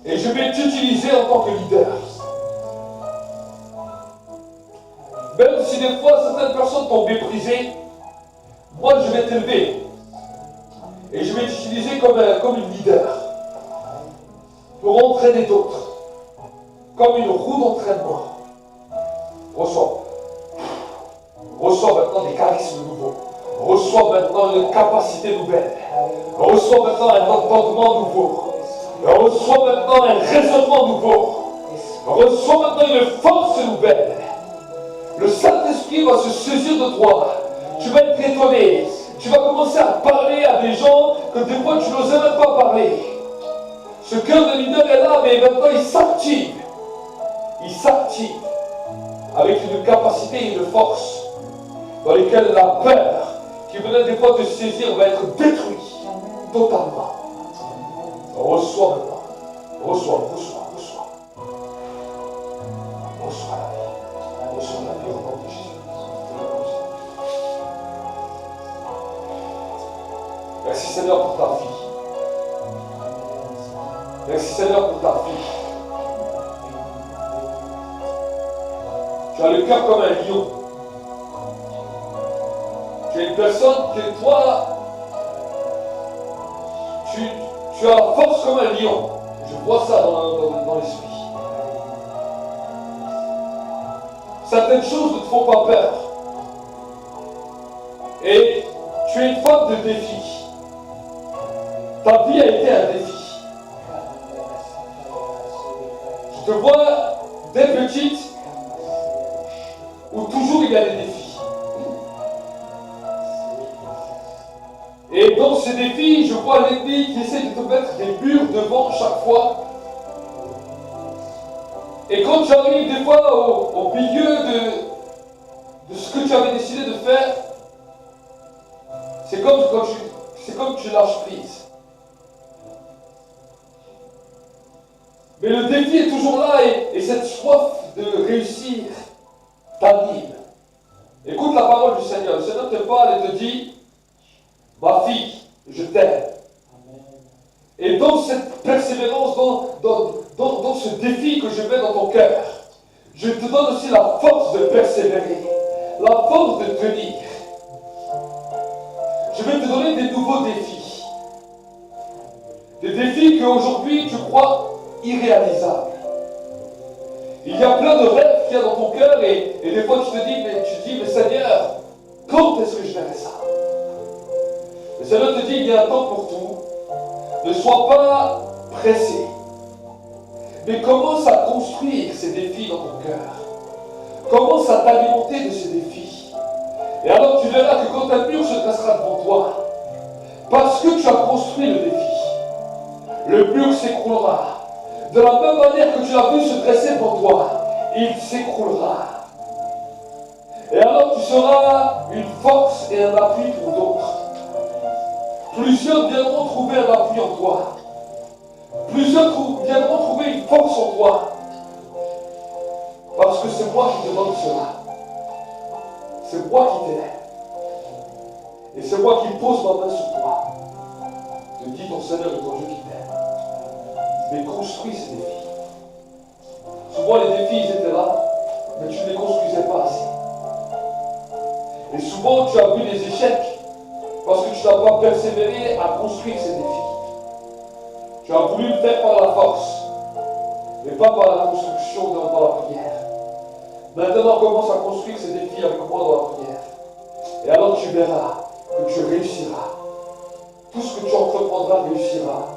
Et je vais t'utiliser en tant que leader. Même si des fois certaines personnes t'ont méprisé, moi je vais t'élever. Et je vais t'utiliser comme une leader. Pour entraîner d'autres. Comme une roue d'entraînement. Reçois. Reçois maintenant des charismes nouveaux. Reçois maintenant une capacité nouvelle. Reçois maintenant un entendement nouveau. Reçois maintenant un raisonnement nouveau. Reçois maintenant une force nouvelle. Le Saint-Esprit va se saisir de toi. Tu vas être étonné. Tu vas commencer à parler à des gens que des fois tu n'osais même pas parler. Ce cœur de leader est là, mais maintenant il s'active. Il s'active avec une capacité et une force dans lesquelles la peur qui venait des fois te saisir va être détruite totalement. Reçois maintenant. Reçois. Reçois la vie. Reçois la vie au nom de Jésus. Merci Seigneur pour ta vie. Merci Seigneur pour ta vie. Tu as le cœur comme un lion. Tu es une personne que toi, tu as force comme un lion. Je vois ça dans l'esprit. Certaines choses ne te font pas peur. Et tu es une femme de défi. Ta vie a été un défi. Je te vois dès petite où toujours il y a des défis. Et dans ces défis, je vois l'ennemi qui essaie de te mettre des murs devant chaque fois. Et quand tu arrives des fois au milieu de ce que tu avais décidé de faire, c'est comme tu lâches prise. Mais le défi est toujours là et cette soif de réussir t'anime. Écoute la parole du Seigneur. Le Seigneur te parle et te dit, ma fille, je t'aime. Et dans cette persévérance, dans ce défi que je mets dans ton cœur, je te donne aussi la force de persévérer, la force de tenir. Je vais te donner des nouveaux défis. Des défis qu'aujourd'hui tu crois irréalisables. Il y a plein de rêves qu'il y a dans ton cœur et des fois tu te dis, mais Seigneur, quand est-ce que je verrai ça? Le Seigneur te dit, il y a un temps pour tout. Ne sois pas pressé. Mais commence à construire ces défis dans ton cœur. Commence à t'alimenter de ces défis. Et alors tu verras que quand un mur se dressera devant toi, parce que tu as construit le défi, le mur s'écroulera. De la même manière que tu l'as vu se dresser devant toi, il s'écroulera. Et alors tu seras une force et un appui pour d'autres. Plusieurs viendront trouver un appui en toi. Plusieurs viendront trouver une force en toi. Parce que c'est moi qui te donne cela. C'est moi qui t'aide. Et c'est moi qui pose ma main sur toi. Te dis ton Seigneur et ton Dieu qui t'aime. Mais construis ces défis. Souvent les défis ils étaient là, mais tu ne les construisais pas assez. Et souvent tu as vu des échecs parce que tu n'as pas persévéré à construire ces défis. Tu as voulu le faire par la force, mais pas par la construction dans la prière. Maintenant commence à construire ces défis avec moi dans la prière. Et alors tu verras que tu réussiras. Tout ce que tu entreprendras réussira.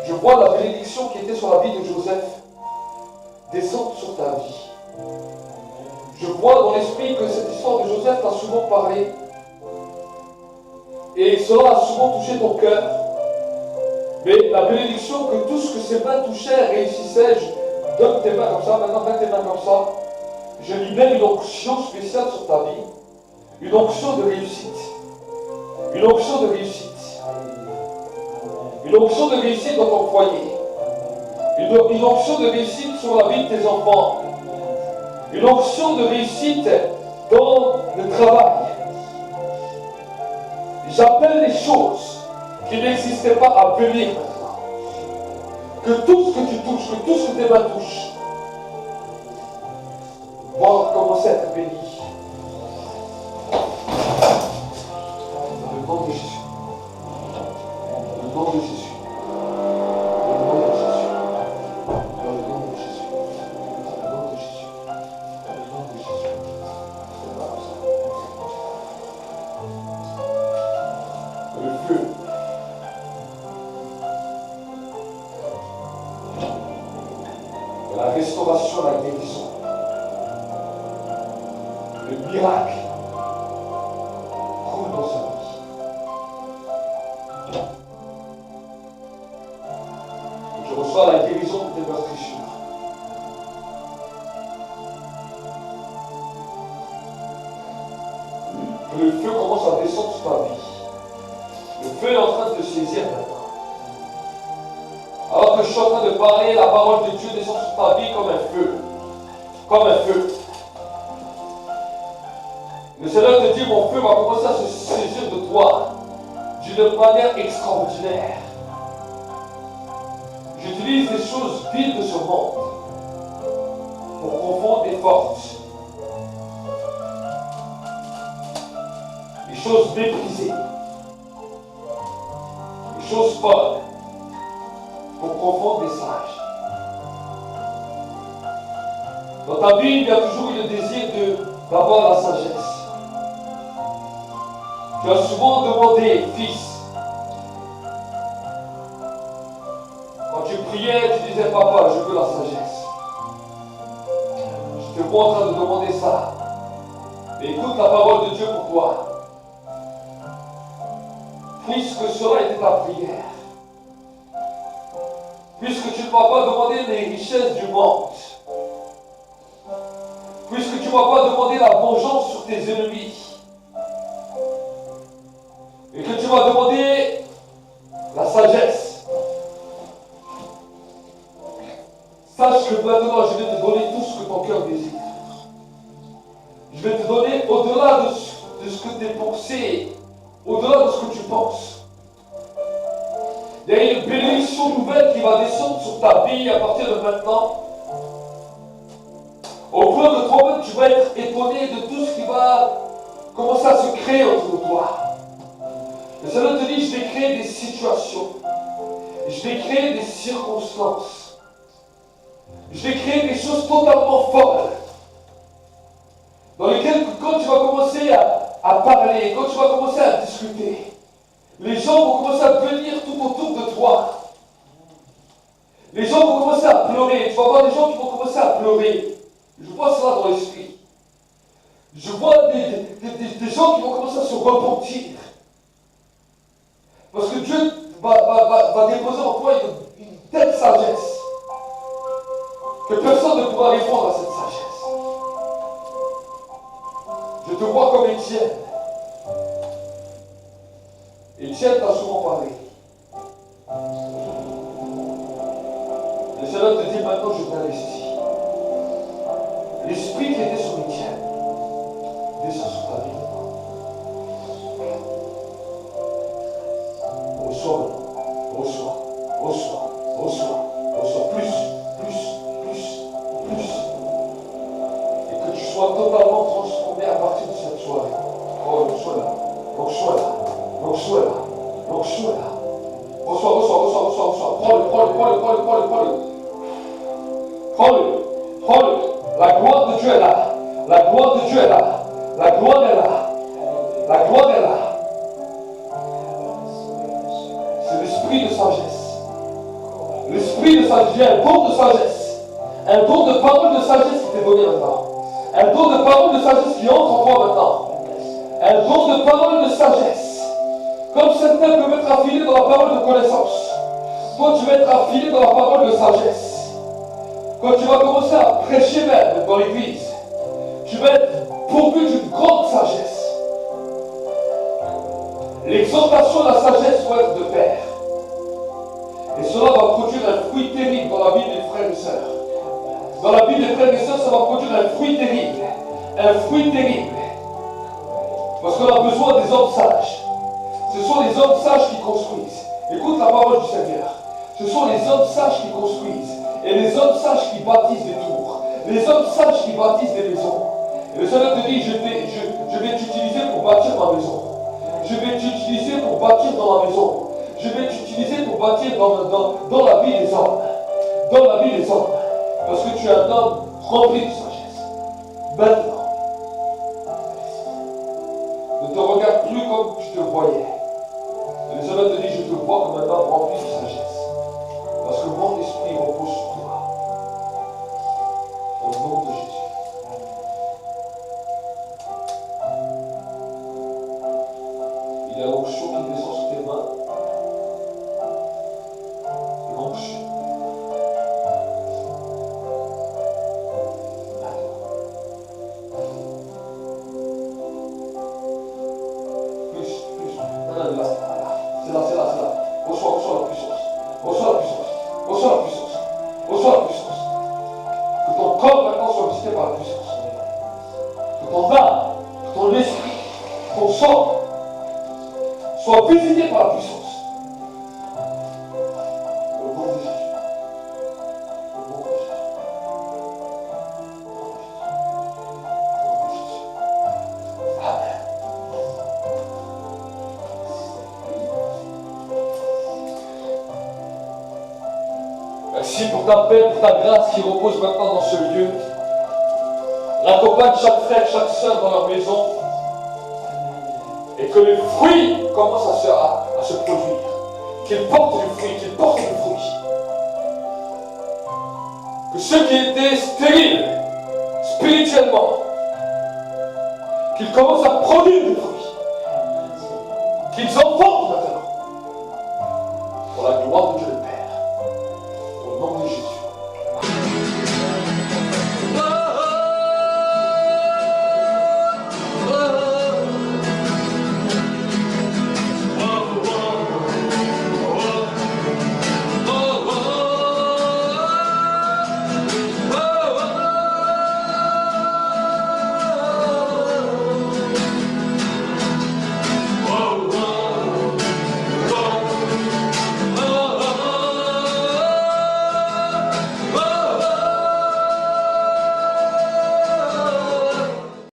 Je vois la bénédiction qui était sur la vie de Joseph descendre sur ta vie. Je vois dans l'esprit que cette histoire de Joseph t'a souvent parlé. Et cela a souvent touché ton cœur. Mais la bénédiction que tout ce que ses mains touchaient réussissait, je donne tes mains comme ça, maintenant mets tes mains comme ça. Je libère une onction spéciale sur ta vie. Une onction de réussite. Une onction de réussite. Une onction de réussite dans ton foyer. Une onction de réussite sur la vie de tes enfants. Une onction de réussite dans le travail. J'appelle les choses qui n'existaient pas à venir maintenant. Que tout ce que tu touches, que tout ce que tes mains touchent, va commencer à être béni. Dans le nom de Jésus. Dans le nom de Jésus. Dans le nom de Jésus. Dans le nom de Jésus. Dans le nom de Jésus. Dans le nom de Jésus. Le feu. La restauration, la guérison. Le miracle coule dans sa vie. Et tu reçois la guérison de tes meurtrissures. Que le feu commence à descendre sur ta vie. Le feu est en train de te saisir maintenant. Alors que je suis en train de parler, la parole de Dieu descend sur ta vie comme un feu. Comme un feu. Le Seigneur te dit, mon feu va commencer à se saisir de toi d'une manière extraordinaire. J'utilise des choses vides de ce monde pour confondre des forces. Des choses méprisées. Des choses folles pour confondre des sages. Dans ta vie, il y a toujours eu le désir d'avoir la sagesse. Tu as souvent demandé, fils, quand tu priais, tu disais, papa, je veux la sagesse. Je te vois en train de demander ça. Mais écoute la parole de Dieu pour toi. Puisque cela était ta prière, puisque tu ne m'as pas demandé les richesses du monde, puisque tu ne m'as pas demandé la vengeance sur tes ennemis, et que tu m'as demandé la sagesse, sache que maintenant je vais te donner tout ce que ton cœur désire. Je vais te donner au-delà de ce que tes pensées, au-delà de ce que tu penses. Il y a une bénédiction nouvelle qui va descendre sur ta vie à partir de maintenant. Au point que toi-même tu vas être étonné de tout ce qui va commencer à se créer autour de toi. Le Seigneur te dit, je vais créer des situations. Je vais créer des circonstances. Je vais créer des choses totalement folles. Dans lesquelles, quand tu vas commencer à parler, quand tu vas commencer à discuter, les gens vont commencer à venir tout autour de toi. Les gens vont commencer à pleurer. Tu vas voir des gens qui vont commencer à pleurer. Je vois cela dans l'esprit. Je vois des gens qui vont commencer à se repentir. Parce que Dieu va déposer en toi une telle sagesse que personne ne pourra répondre à cette sagesse. Je te vois comme Étienne. Étienne t'a souvent parlé. Le Seigneur te dit maintenant, je t'investis. L'esprit qui était sur Étienne descend sur ta vie. Reçois, reçois, reçois, reçois, reçois plus, et que tu sois totalement transformé à partir de cette soirée. Oh, reçois là, reçois là, reçois là, reçois là. Reçois. Prends-le. La gloire de Dieu est là. La gloire de Dieu est là. La gloire est là. La gloire est là. C'est l'esprit de sagesse. L'esprit de sagesse. Il y a un don de sagesse. Un don de parole de sagesse qui t'est donné maintenant. Un don de parole de sagesse qui entre en toi maintenant. Un don de parole de sagesse. Comme certains peuvent être affilés dans la parole de connaissance. Toi, tu vas être affilé dans la parole de sagesse. Quand tu vas commencer à prêcher même dans l'église, tu vas être pourvu d'une grande sagesse. L'exhortation de la sagesse doit être de pair. Et cela va produire un fruit terrible dans la vie des frères et sœurs. Dans la vie des frères et sœurs, ça va produire un fruit terrible. Un fruit terrible. Parce qu'on a besoin des hommes sages. Ce sont les hommes sages qui construisent. Écoute la parole du Seigneur. Ce sont les hommes sages qui construisent. Et les hommes sages qui bâtissent des tours. Les hommes sages qui bâtissent des maisons. Et le Seigneur te dit, je vais t'utiliser pour bâtir ma maison. Je vais t'utiliser pour bâtir dans ma maison. Je vais t'utiliser pour bâtir dans la vie des hommes. Dans la vie des hommes. Parce que tu es un homme rempli de sagesse. Maintenant, ne te regarde plus comme tu te voyais. Et le Seigneur te dit, je te vois comme un homme rempli de sagesse. Parce que mon esprit repose sur toi. Au nom de Jésus. Il y a l'onction qui descend sur tes mains. L'onction. Plus. Là. C'est là. Reçois la puissance. Reçois la puissance. Que ton corps maintenant soit visité par la puissance. Que ton âme, que ton esprit, ton sang soit visité par la puissance. Au nom de Jésus. Amen. Merci pour ta paix, pour ta grâce qui repose maintenant dans ce lieu. Accompagne chaque frère, chaque soeur dans leur maison. Et que les fruits commencent à se produire. Qu'ils portent du fruit. Que ceux qui étaient stériles, spirituellement, qu'ils commencent à produire du fruit. Qu'ils entendent